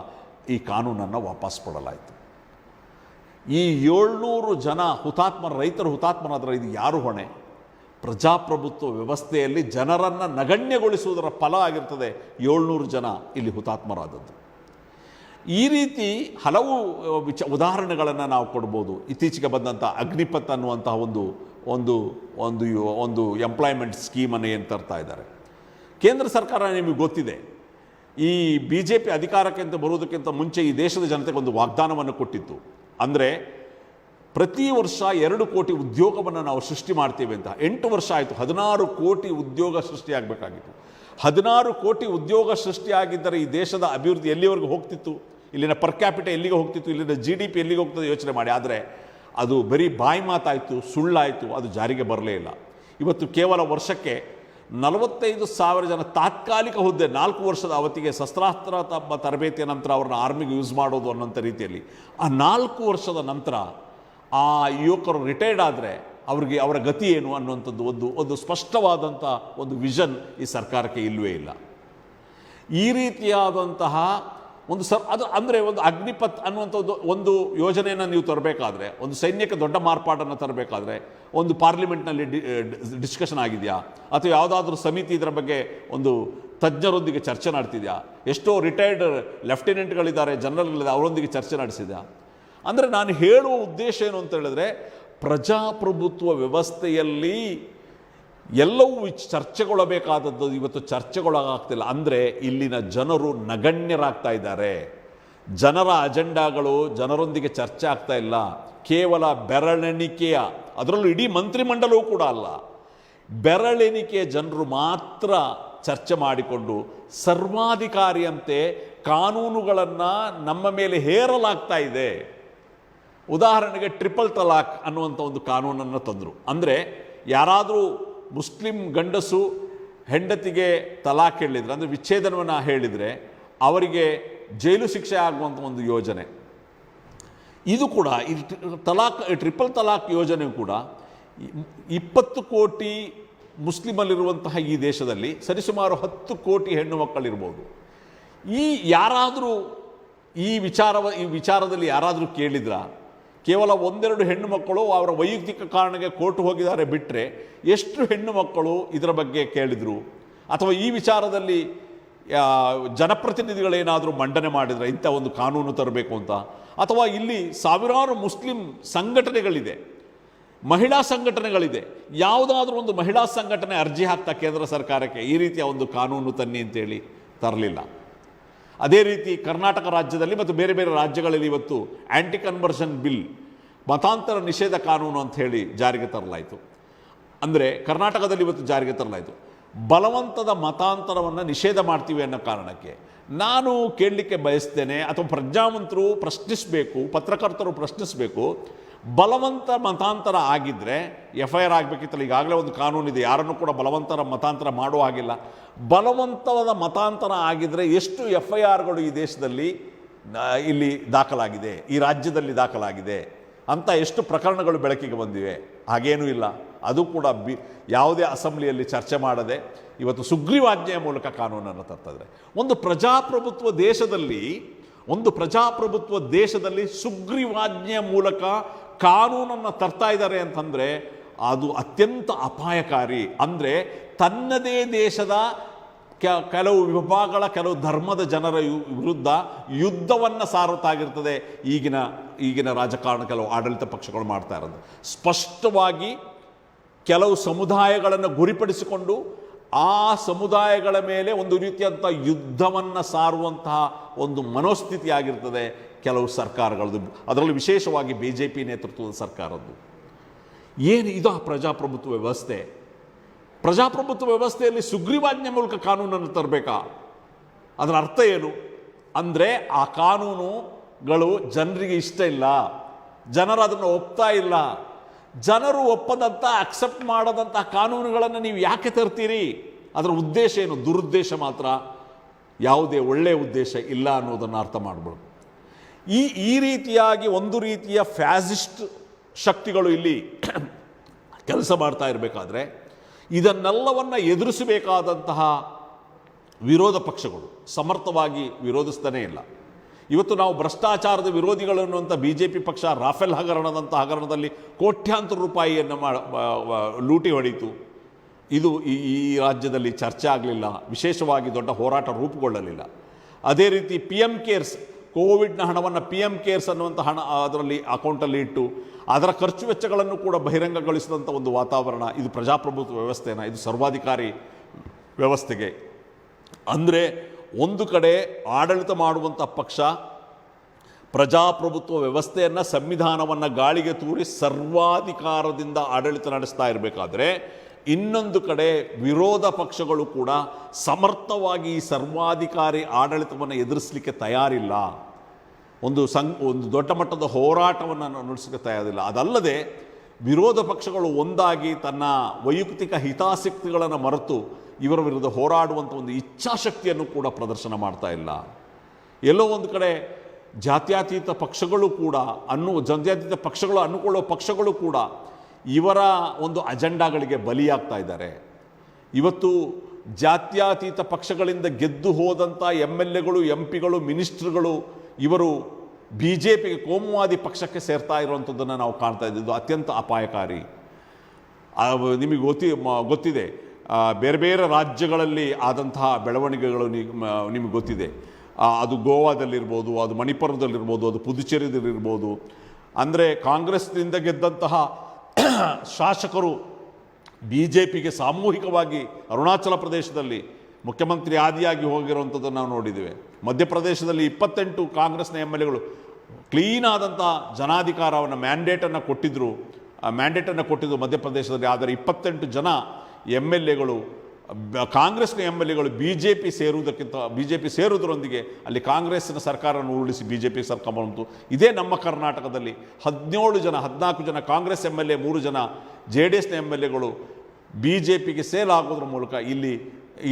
ಈ ಕಾನೂನನ್ನು ವಾಪಸ್ ಕೊಡಲಾಯಿತು. ಈ 700 ಜನ ರೈತರು ಹುತಾತ್ಮರಾದರೆ ಇದು ಯಾರು ಹೊಣೆ? ಪ್ರಜಾಪ್ರಭುತ್ವ ವ್ಯವಸ್ಥೆಯಲ್ಲಿ ಜನರನ್ನು ನಗಣ್ಯಗೊಳಿಸುವುದರ ಫಲ ಆಗಿರ್ತದೆ 700 ಜನ ಇಲ್ಲಿ ಹುತಾತ್ಮರಾದದ್ದು. ಈ ರೀತಿ ಹಲವು ಉದಾಹರಣೆಗಳನ್ನು ನಾವು ಕೊಡ್ಬೋದು. ಇತ್ತೀಚೆಗೆ ಬಂದಂಥ ಅಗ್ನಿಪಥ್ ಅನ್ನುವಂತಹ ಒಂದು ಎಂಪ್ಲಾಯ್ಮೆಂಟ್ ಸ್ಕೀಮನ್ನು ಏನು ತರ್ತಾ ಇದ್ದಾರೆ ಕೇಂದ್ರ ಸರ್ಕಾರ. ನಿಮಗೆ ಗೊತ್ತಿದೆ, ಈ BJP ಅಧಿಕಾರಕ್ಕಿಂತ ಬರುವುದಕ್ಕಿಂತ ಮುಂಚೆ ಈ ದೇಶದ ಜನತೆಗೆ ಒಂದು ವಾಗ್ದಾನವನ್ನು ಕೊಟ್ಟಿತ್ತು. ಅಂದರೆ ಪ್ರತಿ ವರ್ಷ 2 ಕೋಟಿ ಉದ್ಯೋಗವನ್ನು ನಾವು ಸೃಷ್ಟಿ ಮಾಡ್ತೀವಿ ಅಂತ. 8 ವರ್ಷ ಆಯಿತು, 16 ಕೋಟಿ ಉದ್ಯೋಗ ಸೃಷ್ಟಿಯಾಗಬೇಕಾಗಿತ್ತು. 16 ಕೋಟಿ ಉದ್ಯೋಗ ಸೃಷ್ಟಿಯಾಗಿದ್ದರೆ ಈ ದೇಶದ ಅಭಿವೃದ್ಧಿ ಎಲ್ಲಿವರೆಗೂ ಹೋಗ್ತಿತ್ತು? ಇಲ್ಲಿನ ಪರ್ ಕ್ಯಾಪಿಟ ಎಲ್ಲಿಗೆ ಹೋಗ್ತಿತ್ತು? ಇಲ್ಲಿನ GDP ಎಲ್ಲಿಗೆ ಹೋಗ್ತದೆ ಯೋಚನೆ ಮಾಡಿ. ಆದರೆ ಅದು ಬರೀ ಬಾಯಿ ಮಾತಾಯಿತು, ಸುಳ್ಳಾಯಿತು, ಅದು ಜಾರಿಗೆ ಬರಲೇ ಇಲ್ಲ. ಇವತ್ತು ಕೇವಲ ವರ್ಷಕ್ಕೆ 45,000 ಜನ ತಾತ್ಕಾಲಿಕ ಹುದ್ದೆ, 4 ವರ್ಷದ ಅವಧಿಗೆ ಶಸ್ತ್ರಾಸ್ತ್ರ ತರಬೇತಿಯ ನಂತರ ಅವ್ರನ್ನ ಆರ್ಮಿಗೆ ಯೂಸ್ ಮಾಡೋದು ಅನ್ನೋಂಥ ರೀತಿಯಲ್ಲಿ ಆ 4 ವರ್ಷದ ನಂತರ ಆ ಯುವಕರು ರಿಟೈರ್ಡ್ ಆದರೆ ಅವರ ಗತಿ ಏನು ಅನ್ನುವಂಥದ್ದು ಒಂದು ಸ್ಪಷ್ಟವಾದಂಥ ಒಂದು ವಿಷನ್ ಈ ಸರ್ಕಾರಕ್ಕೆ ಇಲ್ಲವೇ ಇಲ್ಲ. ಈ ರೀತಿಯಾದಂತಹ ಅದು ಅಂದರೆ ಒಂದು ಅಗ್ನಿಪಥ್ ಅನ್ನುವಂಥದ್ದು ಒಂದು ಯೋಜನೆಯನ್ನು ನೀವು ತರಬೇಕಾದ್ರೆ, ಒಂದು ಸೈನ್ಯಕ್ಕೆ ದೊಡ್ಡ ಮಾರ್ಪಾಟನ್ನು ತರಬೇಕಾದ್ರೆ ಒಂದು ಪಾರ್ಲಿಮೆಂಟ್ನಲ್ಲಿ ಡಿಸ್ಕಷನ್ ಆಗಿದೆಯಾ? ಅಥವಾ ಯಾವುದಾದ್ರೂ ಸಮಿತಿ ಇದರ ಬಗ್ಗೆ ಒಂದು ತಜ್ಞರೊಂದಿಗೆ ಚರ್ಚೆ ನಡೆಸಿದೆಯಾ? ಎಷ್ಟೋ ರಿಟೈರ್ಡ್ ಲೆಫ್ಟಿನೆಂಟ್ಗಳಿದ್ದಾರೆ, ಜನರಲ್ಗಳಿದ್ದಾರೆ, ಅವರೊಂದಿಗೆ ಚರ್ಚೆ ನಡೆಸಿದೆಯಾ? ಅಂದರೆ ನಾನು ಹೇಳುವ ಉದ್ದೇಶ ಏನು ಅಂತ ಹೇಳಿದ್ರೆ, ಪ್ರಜಾಪ್ರಭುತ್ವ ವ್ಯವಸ್ಥೆಯಲ್ಲಿ ಎಲ್ಲವೂ ಚರ್ಚೆಗೊಳ್ಳಬೇಕಾದದ್ದು ಇವತ್ತು ಚರ್ಚೆಗೊಳಗಾಗ್ತಿಲ್ಲ. ಅಂದರೆ ಇಲ್ಲಿನ ಜನರು ನಗಣ್ಯರಾಗ್ತಾ ಇದ್ದಾರೆ. ಜನರ ಅಜೆಂಡಾಗಳು ಜನರೊಂದಿಗೆ ಚರ್ಚೆ ಆಗ್ತಾ ಇಲ್ಲ. ಕೇವಲ ಬೆರಳೆಣಿಕೆಯ, ಅದರಲ್ಲೂ ಇಡೀ ಮಂತ್ರಿಮಂಡಲವೂ ಕೂಡ ಅಲ್ಲ, ಬೆರಳೆಣಿಕೆಯ ಜನರು ಮಾತ್ರ ಚರ್ಚೆ ಮಾಡಿಕೊಂಡು ಸರ್ವಾಧಿಕಾರಿಯಂತೆ ಕಾನೂನುಗಳನ್ನು ನಮ್ಮ ಮೇಲೆ ಹೇರಲಾಗ್ತಾ ಇದೆ. ಉದಾಹರಣೆಗೆ ಟ್ರಿಪಲ್ ತಲಾಕ್ ಅನ್ನುವಂಥ ಒಂದು ಕಾನೂನನ್ನು ತಂದರು. ಅಂದರೆ ಯಾರಾದರೂ ಮುಸ್ಲಿಂ ಗಂಡಸು ಹೆಂಡತಿಗೆ ತಲಾಕ್ ಹೇಳಿದರೆ, ಅಂದರೆ ವಿಚ್ಛೇದನವನ್ನು ಹೇಳಿದರೆ ಅವರಿಗೆ ಜೈಲು ಶಿಕ್ಷೆ ಆಗುವಂಥ ಒಂದು ಯೋಜನೆ. ಇದು ಕೂಡ ಈ ಟ್ರಿಪಲ್ ತಲಾಕ್ ಯೋಜನೆ ಕೂಡ 20 ಕೋಟಿ ಮುಸ್ಲಿಮಲ್ಲಿರುವಂತಹ ಈ ದೇಶದಲ್ಲಿ ಸರಿಸುಮಾರು 10 ಕೋಟಿ ಹೆಣ್ಣು ಮಕ್ಕಳಿರ್ಬೋದು. ಯಾರಾದರೂ ಈ ವಿಚಾರದಲ್ಲಿ ಯಾರಾದರೂ ಕೇಳಿದ್ರಾ? ಕೇವಲ ಒಂದೆರಡು ಹೆಣ್ಣು ಮಕ್ಕಳು ಅವರ ವೈಯಕ್ತಿಕ ಕಾರಣಕ್ಕೆ ಕೋರ್ಟ್ ಹೋಗಿದ್ದಾರೆ ಬಿಟ್ಟರೆ ಎಷ್ಟು ಹೆಣ್ಣು ಮಕ್ಕಳು ಇದರ ಬಗ್ಗೆ ಕೇಳಿದರು? ಅಥವಾ ಈ ವಿಚಾರದಲ್ಲಿ ಜನಪ್ರತಿನಿಧಿಗಳೇನಾದರೂ ಮಂಡನೆ ಮಾಡಿದರೆ ಇಂಥ ಒಂದು ಕಾನೂನು ತರಬೇಕು ಅಂತ? ಅಥವಾ ಇಲ್ಲಿ ಸಾವಿರಾರು ಮುಸ್ಲಿಂ ಸಂಘಟನೆಗಳಿದೆ, ಮಹಿಳಾ ಸಂಘಟನೆಗಳಿದೆ, ಯಾವುದಾದ್ರೂ ಒಂದು ಮಹಿಳಾ ಸಂಘಟನೆ ಅರ್ಜಿ ಹಾಕ್ತಾ ಕೇಂದ್ರ ಸರ್ಕಾರಕ್ಕೆ ಈ ರೀತಿಯ ಒಂದು ಕಾನೂನು ತನ್ನಿ ಅಂತೇಳಿ ತರಲಿಲ್ಲ. ಅದೇ ರೀತಿ ಕರ್ನಾಟಕ ರಾಜ್ಯದಲ್ಲಿ ಮತ್ತು ಬೇರೆ ಬೇರೆ ರಾಜ್ಯಗಳಲ್ಲಿ ಇವತ್ತು ಆ್ಯಂಟಿ ಕನ್ವರ್ಷನ್ ಬಿಲ್, ಮತಾಂತರ ನಿಷೇಧ ಕಾನೂನು ಅಂತ ಹೇಳಿ ಜಾರಿಗೆ ತರಲಾಯಿತು. ಅಂದರೆ ಕರ್ನಾಟಕದಲ್ಲಿ ಇವತ್ತು ಜಾರಿಗೆ ತರಲಾಯಿತು. ಬಲವಂತದ ಮತಾಂತರವನ್ನು ನಿಷೇಧ ಮಾಡ್ತೀವಿ ಅನ್ನೋ ಕಾರಣಕ್ಕೆ ನಾನು ಕೇಳಲಿಕ್ಕೆ ಬಯಸ್ತೇನೆ, ಅಥವಾ ಪ್ರಜ್ಞಾವಂತರು ಪ್ರಶ್ನಿಸಬೇಕು, ಪತ್ರಕರ್ತರು ಪ್ರಶ್ನಿಸಬೇಕು. ಬಲವಂತ ಮತಾಂತರ ಆಗಿದ್ದರೆ FIR ಆಗಬೇಕಿತ್ತಲ್ಲ. ಈಗಾಗಲೇ ಒಂದು ಕಾನೂನಿದೆ, ಯಾರನ್ನು ಕೂಡ ಬಲವಂತರ ಮತಾಂತರ ಮಾಡುವ ಹಾಗಿಲ್ಲ. ಬಲವಂತವಾದ ಮತಾಂತರ ಆಗಿದ್ದರೆ ಎಷ್ಟು FIRಗಳು ಈ ದೇಶದಲ್ಲಿ ಇಲ್ಲಿ ದಾಖಲಾಗಿದೆ, ಈ ರಾಜ್ಯದಲ್ಲಿ ದಾಖಲಾಗಿದೆ ಅಂತ ಎಷ್ಟು ಪ್ರಕರಣಗಳು ಬೆಳಕಿಗೆ ಬಂದಿವೆ? ಹಾಗೇನೂ ಇಲ್ಲ. ಅದು ಕೂಡ ಯಾವುದೇ ಅಸೆಂಬ್ಲಿಯಲ್ಲಿ ಚರ್ಚೆ ಮಾಡದೆ ಇವತ್ತು ಸುಗ್ರೀವಾಜ್ಞೆಯ ಮೂಲಕ ಕಾನೂನನ್ನು ತರ್ತಿದ್ದಾರೆ. ಒಂದು ಪ್ರಜಾಪ್ರಭುತ್ವ ದೇಶದಲ್ಲಿ ಸುಗ್ರೀವಾಜ್ಞೆಯ ಮೂಲಕ ಕಾನೂನನ್ನು ತರ್ತಾ ಇದ್ದಾರೆ ಅಂತಂದರೆ ಅದು ಅತ್ಯಂತ ಅಪಾಯಕಾರಿ. ಅಂದರೆ ತನ್ನದೇ ದೇಶದ ಕೆಲವು ವಿಭಾಗಗಳ, ಕೆಲವು ಧರ್ಮದ ಜನರ ವಿರುದ್ಧ ಯುದ್ಧವನ್ನು ಸಾರುತ್ತಾಗಿರ್ತದೆ ಈಗಿನ ರಾಜಕಾರಣ, ಕೆಲವು ಆಡಳಿತ ಪಕ್ಷಗಳು ಮಾಡ್ತಾ ಇರೋದು. ಸ್ಪಷ್ಟವಾಗಿ ಕೆಲವು ಸಮುದಾಯಗಳನ್ನು ಗುರಿಪಡಿಸಿಕೊಂಡು ಆ ಸಮುದಾಯಗಳ ಮೇಲೆ ಒಂದು ರೀತಿಯಂಥ ಯುದ್ಧವನ್ನು ಸಾರುವಂತಹ ಒಂದು ಮನೋಸ್ಥಿತಿ ಆಗಿರ್ತದೆ ಕೆಲವು ಸರ್ಕಾರಗಳದ್ದು, ಅದರಲ್ಲಿ ವಿಶೇಷವಾಗಿ BJP ನೇತೃತ್ವದ ಸರ್ಕಾರದ್ದು. ಏನು ಇದು ಪ್ರಜಾಪ್ರಭುತ್ವ ವ್ಯವಸ್ಥೆ? ಪ್ರಜಾಪ್ರಭುತ್ವ ವ್ಯವಸ್ಥೆಯಲ್ಲಿ ಸುಗ್ರೀವಾಜ್ಞೆ ಮೂಲಕ ಕಾನೂನನ್ನು ತರಬೇಕಾ? ಅದರ ಅರ್ಥ ಏನು? ಅಂದರೆ ಆ ಕಾನೂನುಗಳು ಜನರಿಗೆ ಇಷ್ಟ ಇಲ್ಲ, ಜನರು ಅದನ್ನು ಒಪ್ತಾ ಇಲ್ಲ. ಜನರು ಒಪ್ಪದಂಥ, ಅಕ್ಸೆಪ್ಟ್ ಮಾಡದಂಥ ಕಾನೂನುಗಳನ್ನು ನೀವು ಯಾಕೆ ತರ್ತೀರಿ? ಅದರ ಉದ್ದೇಶ ಏನು? ದುರುದ್ದೇಶ ಮಾತ್ರ, ಯಾವುದೇ ಒಳ್ಳೆಯ ಉದ್ದೇಶ ಇಲ್ಲ ಅನ್ನೋದನ್ನು ಅರ್ಥ ಮಾಡ್ಬೋದು. ಈ ರೀತಿಯಾಗಿ ಒಂದು ರೀತಿಯ ಫ್ಯಾಸಿಸ್ಟ್ ಶಕ್ತಿಗಳು ಇಲ್ಲಿ ಕೆಲಸ ಮಾಡ್ತಾ ಇರಬೇಕಾದ್ರೆ ಇದನ್ನೆಲ್ಲವನ್ನು ಎದುರಿಸಬೇಕಾದಂತಹ ವಿರೋಧ ಪಕ್ಷಗಳು ಸಮರ್ಥವಾಗಿ ವಿರೋಧಿಸ್ತಾನೇ ಇಲ್ಲ. ಇವತ್ತು ನಾವು ಭ್ರಷ್ಟಾಚಾರದ ವಿರೋಧಿಗಳು ಅನ್ನುವಂಥ BJP ಪಕ್ಷ ರಾಫೆಲ್ ಹಗರಣದಂಥ ಹಗರಣದಲ್ಲಿ ಕೋಟ್ಯಾಂತರ ರೂಪಾಯಿಯನ್ನು ಲೂಟಿ ಹೊಡೀತು. ಇದು ಈ ರಾಜ್ಯದಲ್ಲಿ ಚರ್ಚೆ ಆಗಲಿಲ್ಲ, ವಿಶೇಷವಾಗಿ ದೊಡ್ಡ ಹೋರಾಟ ರೂಪುಗೊಳ್ಳಲಿಲ್ಲ. ಅದೇ ರೀತಿ PM ಕೇರ್ಸ್, ಕೋವಿಡ್ನ ಹಣವನ್ನು PM ಕೇರ್ಸ್ ಅನ್ನುವಂಥ ಹಣ ಅದರಲ್ಲಿ ಅಕೌಂಟಲ್ಲಿ ಇಟ್ಟು ಅದರ ಖರ್ಚು ವೆಚ್ಚಗಳನ್ನು ಕೂಡ ಬಹಿರಂಗಗೊಳಿಸಿದಂಥ ಒಂದು ವಾತಾವರಣ. ಇದು ಪ್ರಜಾಪ್ರಭುತ್ವ ವ್ಯವಸ್ಥೆನ? ಇದು ಸರ್ವಾಧಿಕಾರಿ ವ್ಯವಸ್ಥೆಗೆ? ಅಂದರೆ ಒಂದು ಕಡೆ ಆಡಳಿತ ಮಾಡುವಂಥ ಪಕ್ಷ ಪ್ರಜಾಪ್ರಭುತ್ವ ವ್ಯವಸ್ಥೆಯನ್ನು, ಸಂವಿಧಾನವನ್ನು ಗಾಳಿಗೆ ತೂರಿ ಸರ್ವಾಧಿಕಾರದಿಂದ ಆಡಳಿತ ನಡೆಸ್ತಾ ಇರಬೇಕಾದ್ರೆ, ಇನ್ನೊಂದು ಕಡೆ ವಿರೋಧ ಪಕ್ಷಗಳು ಕೂಡ ಸಮರ್ಥವಾಗಿ ಈ ಸರ್ವಾಧಿಕಾರಿ ಆಡಳಿತವನ್ನು ಎದುರಿಸಲಿಕ್ಕೆ ತಯಾರಿಲ್ಲ. ಒಂದು ದೊಡ್ಡ ಮಟ್ಟದ ಹೋರಾಟವನ್ನು ನಡೆಸಲಿಕ್ಕೆ ತಯಾರಿಲ್ಲ. ಅದಲ್ಲದೆ ವಿರೋಧ ಪಕ್ಷಗಳು ಒಂದಾಗಿ ತನ್ನ ವೈಯಕ್ತಿಕ ಹಿತಾಸಕ್ತಿಗಳನ್ನು ಮರೆತು ಇವರ ವಿರುದ್ಧ ಹೋರಾಡುವಂಥ ಒಂದು ಇಚ್ಛಾಶಕ್ತಿಯನ್ನು ಕೂಡ ಪ್ರದರ್ಶನ ಮಾಡ್ತಾ ಇಲ್ಲ. ಎಲ್ಲೋ ಒಂದು ಕಡೆ ಜಾತ್ಯತೀತ ಪಕ್ಷಗಳು ಕೂಡ ಜಾತ್ಯತೀತ ಪಕ್ಷಗಳು ಅನ್ನುಕೊಳ್ಳುವ ಪಕ್ಷಗಳು ಕೂಡ ಇವರ ಒಂದು ಅಜೆಂಡಾಗಳಿಗೆ ಬಲಿಯಾಗ್ತಾ ಇದ್ದಾರೆ. ಇವತ್ತು ಜಾತ್ಯತೀತ ಪಕ್ಷಗಳಿಂದ ಗೆದ್ದು ಹೋದಂಥ MLAಗಳು, MPಗಳು, ಮಿನಿಸ್ಟ್ರುಗಳು ಇವರು BJPಗೆ, ಕೋಮುವಾದಿ ಪಕ್ಷಕ್ಕೆ ಸೇರ್ತಾ ಇರುವಂಥದ್ದನ್ನು ನಾವು ಕಾಣ್ತಾ ಇದ್ದಿದ್ದು ಅತ್ಯಂತ ಅಪಾಯಕಾರಿ. ನಿಮಗೆ ಗೊತ್ತಿದೆ ಬೇರೆ ಬೇರೆ ರಾಜ್ಯಗಳಲ್ಲಿ ಆದಂತಹ ಬೆಳವಣಿಗೆಗಳು ನಿಮಗೆ ಗೊತ್ತಿದೆ. ಅದು ಗೋವಾದಲ್ಲಿರ್ಬೋದು, ಅದು ಮಣಿಪುರದಲ್ಲಿರ್ಬೋದು, ಅದು ಪುದುಚೇರಿದಲ್ಲಿರ್ಬೋದು. ಅಂದರೆ ಕಾಂಗ್ರೆಸ್ನಿಂದ ಗೆದ್ದಂತಹ ಶಾಸಕರು BJPಗೆ ಸಾಮೂಹಿಕವಾಗಿ ಅರುಣಾಚಲ ಪ್ರದೇಶದಲ್ಲಿ ಮುಖ್ಯಮಂತ್ರಿ ಆದಿಯಾಗಿ ಹೋಗಿರುವಂಥದ್ದನ್ನು ನಾವು ನೋಡಿದ್ದೇವೆ. ಮಧ್ಯಪ್ರದೇಶದಲ್ಲಿ 28 ಕಾಂಗ್ರೆಸ್ನ MLAಗಳು ಕ್ಲೀನ್ ಆದಂಥ ಜನಾಧಿಕಾರವನ್ನು ಮ್ಯಾಂಡೇಟನ್ನು ಕೊಟ್ಟಿದ್ದರು ಮಧ್ಯಪ್ರದೇಶದಲ್ಲಿ. ಆದರೆ 28 ಜನ MLAಗಳು, ಕಾಂಗ್ರೆಸ್ನ MLAಗಳು BJP ಸೇರುವುದರೊಂದಿಗೆ ಅಲ್ಲಿ ಕಾಂಗ್ರೆಸ್ಸಿನ ಸರ್ಕಾರವನ್ನು ಉರುಳಿಸಿ BJP ಸರ್ಕಾರ ಬಂತು. ಇದೇ ನಮ್ಮ ಕರ್ನಾಟಕದಲ್ಲಿ 14 ಜನ ಕಾಂಗ್ರೆಸ್ MLA, 3 ಜನ JDSನ MLAಗಳು BJPಗೆ ಸೇಲಾಗೋದ್ರ ಮೂಲಕ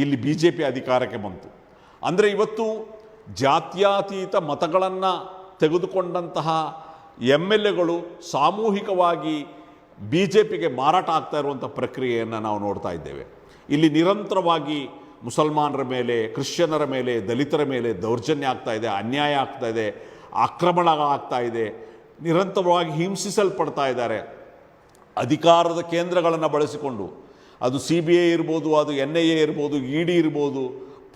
ಇಲ್ಲಿ BJP ಅಧಿಕಾರಕ್ಕೆ ಬಂತು. ಅಂದರೆ ಇವತ್ತು ಜಾತ್ಯತೀತ ಮತಗಳನ್ನು ತೆಗೆದುಕೊಂಡಂತಹ MLAಗಳು ಸಾಮೂಹಿಕವಾಗಿ BJPಗೆ ಮಾರಾಟ ಆಗ್ತಾ ಇರುವಂಥ ಪ್ರಕ್ರಿಯೆಯನ್ನು ನಾವು ನೋಡ್ತಾ ಇದ್ದೇವೆ. ಇಲ್ಲಿ ನಿರಂತರವಾಗಿ ಮುಸಲ್ಮಾನರ ಮೇಲೆ, ಕ್ರಿಶ್ಚಿಯನ್ನರ ಮೇಲೆ, ದಲಿತರ ಮೇಲೆ ದೌರ್ಜನ್ಯ ಆಗ್ತಾ ಇದೆ, ಅನ್ಯಾಯ ಆಗ್ತಾ ಇದೆ, ಆಕ್ರಮಣ ಆಗ್ತಾ ಇದೆ, ನಿರಂತರವಾಗಿ ಹಿಂಸಿಸಲ್ಪಡ್ತಾ ಇದ್ದಾರೆ. ಅಧಿಕಾರದ ಕೇಂದ್ರಗಳನ್ನು ಬಳಸಿಕೊಂಡು, ಅದು CBI ಇರ್ಬೋದು, ಅದು NIA ಇರ್ಬೋದು, ED ಇರ್ಬೋದು,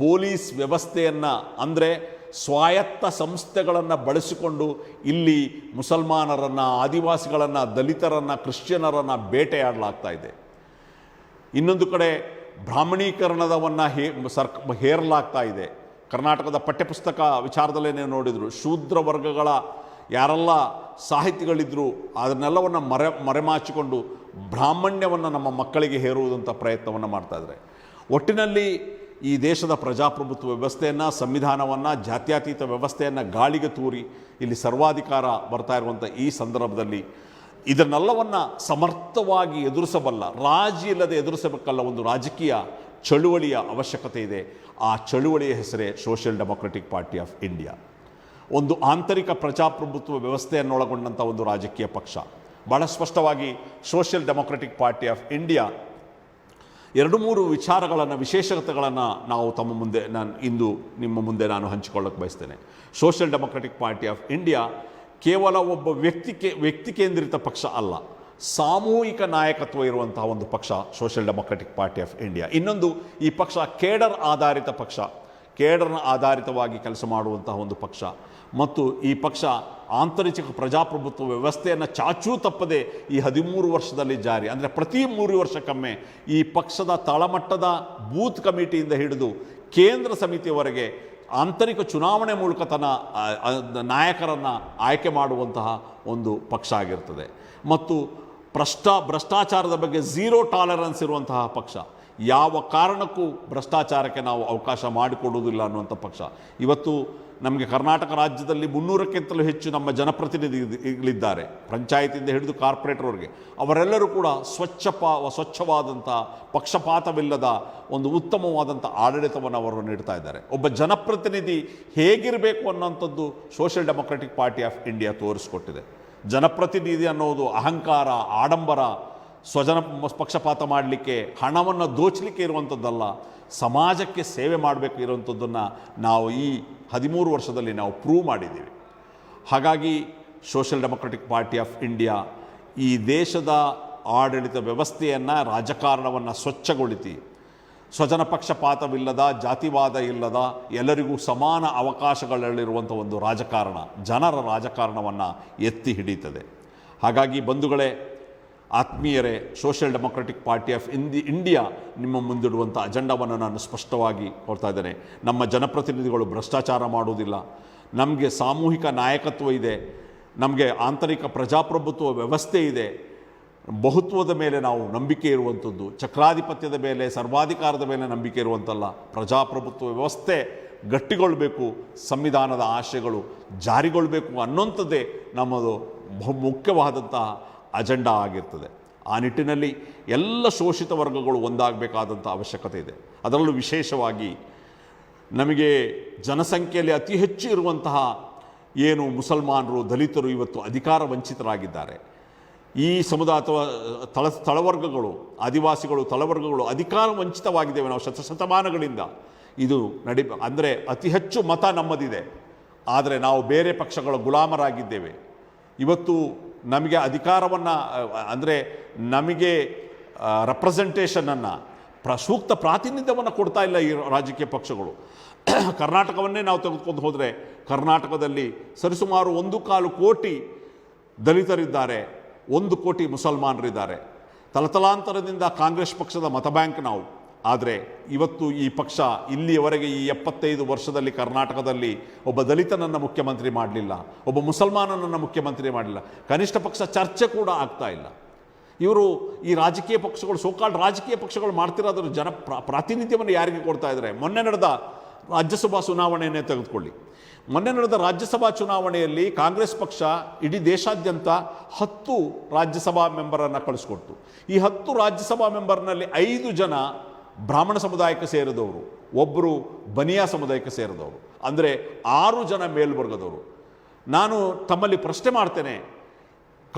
ಪೊಲೀಸ್ ವ್ಯವಸ್ಥೆಯನ್ನು ಅಂದರೆ ಸ್ವಾಯತ್ತ ಸಂಸ್ಥೆಗಳನ್ನು ಬಳಸಿಕೊಂಡು ಇಲ್ಲಿ ಮುಸಲ್ಮಾನರನ್ನು, ಆದಿವಾಸಿಗಳನ್ನು, ದಲಿತರನ್ನು, ಕ್ರಿಶ್ಚಿಯನರನ್ನು ಬೇಟೆಯಾಡಲಾಗ್ತಾ ಇದೆ. ಇನ್ನೊಂದು ಕಡೆ ಬ್ರಾಹ್ಮಣೀಕರಣವನ್ನು ಹೇರಲಾಗ್ತಾ ಇದೆ. ಕರ್ನಾಟಕದ ಪಠ್ಯಪುಸ್ತಕ ವಿಚಾರದಲ್ಲೇ ನೀವು ನೋಡಿದರು, ಶೂದ್ರ ವರ್ಗಗಳ ಯಾರೆಲ್ಲ ಸಾಹಿತಿಗಳಿದ್ದರು ಅದನ್ನೆಲ್ಲವನ್ನು ಮರೆಮಾಚಿಕೊಂಡು ಬ್ರಾಹ್ಮಣ್ಯವನ್ನು ನಮ್ಮ ಮಕ್ಕಳಿಗೆ ಹೇರುವುದಂಥ ಪ್ರಯತ್ನವನ್ನು ಮಾಡ್ತಾಯಿದ್ದಾರೆ. ಒಟ್ಟಿನಲ್ಲಿ ಈ ದೇಶದ ಪ್ರಜಾಪ್ರಭುತ್ವ ವ್ಯವಸ್ಥೆಯನ್ನು, ಸಂವಿಧಾನವನ್ನು, ಜಾತ್ಯತೀತ ವ್ಯವಸ್ಥೆಯನ್ನು ಗಾಳಿಗೆ ತೂರಿ ಇಲ್ಲಿ ಸರ್ವಾಧಿಕಾರ ಬರ್ತಾ ಇರುವಂಥ ಈ ಸಂದರ್ಭದಲ್ಲಿ ಇದನ್ನೆಲ್ಲವನ್ನು ಸಮರ್ಥವಾಗಿ ಎದುರಿಸಬಲ್ಲ, ರಾಜಿ ಇಲ್ಲದೆ ಎದುರಿಸಬೇಕಲ್ಲ ಒಂದು ರಾಜಕೀಯ ಚಳುವಳಿಯ ಅವಶ್ಯಕತೆ ಇದೆ. ಆ ಚಳುವಳಿಯ ಹೆಸರೇ social democratic party of India. ಒಂದು ಆಂತರಿಕ ಪ್ರಜಾಪ್ರಭುತ್ವ ವ್ಯವಸ್ಥೆಯನ್ನೊಳಗೊಂಡಂಥ ಒಂದು ರಾಜಕೀಯ ಪಕ್ಷ. ಭಾಳ ಸ್ಪಷ್ಟವಾಗಿ social democratic party of India 2-3 ವಿಚಾರಗಳನ್ನು, ವಿಶೇಷತೆಗಳನ್ನು ನಾವು ಇಂದು ನಿಮ್ಮ ಮುಂದೆ ನಾನು ಹಂಚಿಕೊಳ್ಳಕ್ಕೆ ಬಯಸ್ತೇನೆ. Social democratic party of India ಕೇವಲ ಒಬ್ಬ ವ್ಯಕ್ತಿ ಕೇಂದ್ರಿತ ಪಕ್ಷ ಅಲ್ಲ, ಸಾಮೂಹಿಕ ನಾಯಕತ್ವ ಇರುವಂತಹ ಒಂದು ಪಕ್ಷ social democratic party of India. ಇನ್ನೊಂದು, ಈ ಪಕ್ಷ ಕೇಡರ್ ಆಧಾರಿತ ಪಕ್ಷ, ಕೇಡರ್ನ ಆಧಾರಿತವಾಗಿ ಕೆಲಸ ಮಾಡುವಂತಹ ಒಂದು ಪಕ್ಷ. ಮತ್ತು ಈ ಪಕ್ಷ ಆಂತರಿಕ ಪ್ರಜಾಪ್ರಭುತ್ವ ವ್ಯವಸ್ಥೆಯನ್ನು ಚಾಚೂ ತಪ್ಪದೆ ಈ 13 ವರ್ಷದಲ್ಲಿ ಜಾರಿ, ಅಂದರೆ ಪ್ರತಿ 3 ವರ್ಷಕ್ಕೊಮ್ಮೆ ಈ ಪಕ್ಷದ ತಳಮಟ್ಟದ ಬೂತ್ ಕಮಿಟಿಯಿಂದ ಹಿಡಿದು ಕೇಂದ್ರ ಸಮಿತಿಯವರೆಗೆ ಆಂತರಿಕ ಚುನಾವಣೆ ಮೂಲಕ ತನ್ನ ನಾಯಕರನ್ನು ಆಯ್ಕೆ ಮಾಡುವಂತಹ ಒಂದು ಪಕ್ಷ ಆಗಿರ್ತದೆ. ಮತ್ತು ಭ್ರಷ್ಟಾಚಾರದ ಬಗ್ಗೆ ಝೀರೋ ಟಾಲರೆನ್ಸ್ ಇರುವಂತಹ ಪಕ್ಷ. ಯಾವ ಕಾರಣಕ್ಕೂ ಭ್ರಷ್ಟಾಚಾರಕ್ಕೆ ನಾವು ಅವಕಾಶ ಮಾಡಿಕೊಡುವುದಿಲ್ಲ ಅನ್ನುವಂಥ ಪಕ್ಷ. ಇವತ್ತು ನಮಗೆ ಕರ್ನಾಟಕ ರಾಜ್ಯದಲ್ಲಿ 300ಕ್ಕಿಂತಲೂ ಹೆಚ್ಚು ನಮ್ಮ ಜನಪ್ರತಿನಿಧಿಗಳಿದ್ದಾರೆ, ಪಂಚಾಯತಿಯಿಂದ ಹಿಡಿದು ಕಾರ್ಪೊರೇಟರ್ವರೆಗೆ. ಅವರೆಲ್ಲರೂ ಕೂಡ ಸ್ವಚ್ಛವಾದಂಥ, ಪಕ್ಷಪಾತವಿಲ್ಲದ ಒಂದು ಉತ್ತಮವಾದಂಥ ಆಡಳಿತವನ್ನು ಅವರು ನೀಡ್ತಾ ಇದ್ದಾರೆ. ಒಬ್ಬ ಜನಪ್ರತಿನಿಧಿ ಹೇಗಿರಬೇಕು ಅನ್ನೋಂಥದ್ದು social democratic party of India ತೋರಿಸ್ಕೊಟ್ಟಿದೆ. ಜನಪ್ರತಿನಿಧಿ ಅನ್ನೋದು ಅಹಂಕಾರ, ಆಡಂಬರ, ಪಕ್ಷಪಾತ ಮಾಡಲಿಕ್ಕೆ, ಹಣವನ್ನು ದೋಚಲಿಕ್ಕೆ ಇರುವಂಥದ್ದಲ್ಲ, ಸಮಾಜಕ್ಕೆ ಸೇವೆ ಮಾಡಬೇಕು ಇರುವಂಥದ್ದನ್ನು ನಾವು ಈ 13 ವರ್ಷದಲ್ಲಿ ನಾವು ಪ್ರೂವ್ ಮಾಡಿದ್ದೀವಿ. ಹಾಗಾಗಿ social democratic party of India ಈ ದೇಶದ ಆಡಳಿತ ವ್ಯವಸ್ಥೆಯನ್ನು, ರಾಜಕಾರಣವನ್ನು ಸ್ವಚ್ಛಗೊಳಿಸಿ, ಸ್ವಜನ ಪಕ್ಷಪಾತವಿಲ್ಲದ, ಜಾತಿವಾದ ಇಲ್ಲದ, ಎಲ್ಲರಿಗೂ ಸಮಾನ ಅವಕಾಶಗಳಲ್ಲಿರುವಂಥ ಒಂದು ರಾಜಕಾರಣ, ಜನರ ರಾಜಕಾರಣವನ್ನು ಎತ್ತಿ ಹಿಡಿಯುತ್ತದೆ. ಹಾಗಾಗಿ ಬಂಧುಗಳೇ, ಆತ್ಮೀಯರೇ, social democratic party of India ನಿಮ್ಮ ಮುಂದಿಡುವಂಥ ಅಜೆಂಡಾವನ್ನು ನಾನು ಸ್ಪಷ್ಟವಾಗಿ ಕೊಡ್ತಾ ಇದ್ದೇನೆ. ನಮ್ಮ ಜನಪ್ರತಿನಿಧಿಗಳು ಭ್ರಷ್ಟಾಚಾರ ಮಾಡುವುದಿಲ್ಲ, ನಮಗೆ ಸಾಮೂಹಿಕ ನಾಯಕತ್ವ ಇದೆ, ನಮಗೆ ಆಂತರಿಕ ಪ್ರಜಾಪ್ರಭುತ್ವ ವ್ಯವಸ್ಥೆ ಇದೆ, ಬಹುತ್ವದ ಮೇಲೆ ನಾವು ನಂಬಿಕೆ ಇರುವಂಥದ್ದು, ಚಕ್ರಾಧಿಪತ್ಯದ ಮೇಲೆ, ಸರ್ವಾಧಿಕಾರದ ಮೇಲೆ ನಂಬಿಕೆ ಇರುವಂತಲ್ಲ. ಪ್ರಜಾಪ್ರಭುತ್ವ ವ್ಯವಸ್ಥೆ ಗಟ್ಟಿಗೊಳ್ಳಬೇಕು, ಸಂವಿಧಾನದ ಆಶಯಗಳು ಜಾರಿಗೊಳ್ಳಬೇಕು ಅನ್ನೋಂಥದ್ದೇ ನಮ್ಮದು ಬಹುಮುಖ್ಯವಾದಂತಹ ಅಜೆಂಡಾ ಆಗಿರ್ತದೆ. ಆ ನಿಟ್ಟಿನಲ್ಲಿ ಎಲ್ಲ ಶೋಷಿತ ವರ್ಗಗಳು ಒಂದಾಗಬೇಕಾದಂಥ ಅವಶ್ಯಕತೆ ಇದೆ. ಅದರಲ್ಲೂ ವಿಶೇಷವಾಗಿ ನಮಗೆ ಜನಸಂಖ್ಯೆಯಲ್ಲಿ ಅತಿ ಹೆಚ್ಚು ಇರುವಂತಹ ಏನು ಮುಸಲ್ಮಾನರು, ದಲಿತರು ಇವತ್ತು ಅಧಿಕಾರ ವಂಚಿತರಾಗಿದ್ದಾರೆ. ಈ ಸಮುದಾಯ ಅಥವಾ ತಳವರ್ಗಗಳು, ಆದಿವಾಸಿಗಳು, ತಳವರ್ಗಗಳು ಅಧಿಕಾರ ವಂಚಿತವಾಗಿದ್ದೇವೆ ನಾವು ಶತಮಾನಗಳಿಂದ. ಇದು ಅಂದರೆ ಅತಿ ಹೆಚ್ಚು ಮತ ನಮ್ಮದಿದೆ, ಆದರೆ ನಾವು ಬೇರೆ ಪಕ್ಷಗಳ ಗುಲಾಮರಾಗಿದ್ದೇವೆ. ಇವತ್ತು ನಮಗೆ ಅಧಿಕಾರವನ್ನು, ಅಂದರೆ ನಮಗೆ ರೆಪ್ರೆಸೆಂಟೇಷನನ್ನು, ಸೂಕ್ತ ಪ್ರಾತಿನಿಧ್ಯವನ್ನು ಕೊಡ್ತಾ ಇಲ್ಲ ಈ ರಾಜಕೀಯ ಪಕ್ಷಗಳು. ಕರ್ನಾಟಕವನ್ನೇ ನಾವು ತೆಗೆದುಕೊಂಡು ಹೋದರೆ, ಕರ್ನಾಟಕದಲ್ಲಿ ಸರಿಸುಮಾರು 1.25 ಕೋಟಿ ದಲಿತರಿದ್ದಾರೆ, 1 ಕೋಟಿ ಮುಸಲ್ಮಾನರಿದ್ದಾರೆ. ತಲತಲಾಂತರದಿಂದ ಕಾಂಗ್ರೆಸ್ ಪಕ್ಷದ ಮತ ಬ್ಯಾಂಕ್ ನಾವು. ಆದರೆ ಇವತ್ತು ಈ ಪಕ್ಷ ಇಲ್ಲಿಯವರೆಗೆ ಈ 75 ವರ್ಷದಲ್ಲಿ ಕರ್ನಾಟಕದಲ್ಲಿ ಒಬ್ಬ ದಲಿತನನ್ನು ಮುಖ್ಯಮಂತ್ರಿ ಮಾಡಲಿಲ್ಲ, ಒಬ್ಬ ಮುಸಲ್ಮಾನನನ್ನು ಮುಖ್ಯಮಂತ್ರಿ ಮಾಡಲಿಲ್ಲ. ಕನಿಷ್ಠ ಪಕ್ಷ ಚರ್ಚೆ ಕೂಡ ಆಗ್ತಾ ಇಲ್ಲ. ಇವರು ಈ ರಾಜಕೀಯ ಪಕ್ಷಗಳು, ಸೋಕಾಲ್ಡ್ ರಾಜಕೀಯ ಪಕ್ಷಗಳು ಮಾಡ್ತಿರೋದ್ರ ಪ್ರಾತಿನಿಧ್ಯವನ್ನು ಯಾರಿಗೆ ಕೊಡ್ತಾ ಇದ್ದಾರೆ? ಮೊನ್ನೆ ನಡೆದ ರಾಜ್ಯಸಭಾ ಚುನಾವಣೆಯನ್ನೇ ತೆಗೆದುಕೊಳ್ಳಿ. ಮೊನ್ನೆ ನಡೆದ ರಾಜ್ಯಸಭಾ ಚುನಾವಣೆಯಲ್ಲಿ ಕಾಂಗ್ರೆಸ್ ಪಕ್ಷ ಇಡೀ ದೇಶಾದ್ಯಂತ 10 ರಾಜ್ಯಸಭಾ ಮೆಂಬರನ್ನು ಕಳಿಸ್ಕೊಡ್ತು. ಈ 10 ರಾಜ್ಯಸಭಾ ಮೆಂಬರ್ನಲ್ಲಿ 5 ಜನ ಬ್ರಾಹ್ಮಣ ಸಮುದಾಯಕ್ಕೆ ಸೇರಿದವರು, ಒಬ್ಬರು ಬನಿಯಾ ಸಮುದಾಯಕ್ಕೆ ಸೇರಿದವರು, ಅಂದರೆ 6 ಜನ ಮೇಲ್ವರ್ಗದವರು. ನಾನು ತಮ್ಮಲ್ಲಿ ಪ್ರಶ್ನೆ ಮಾಡ್ತೇನೆ,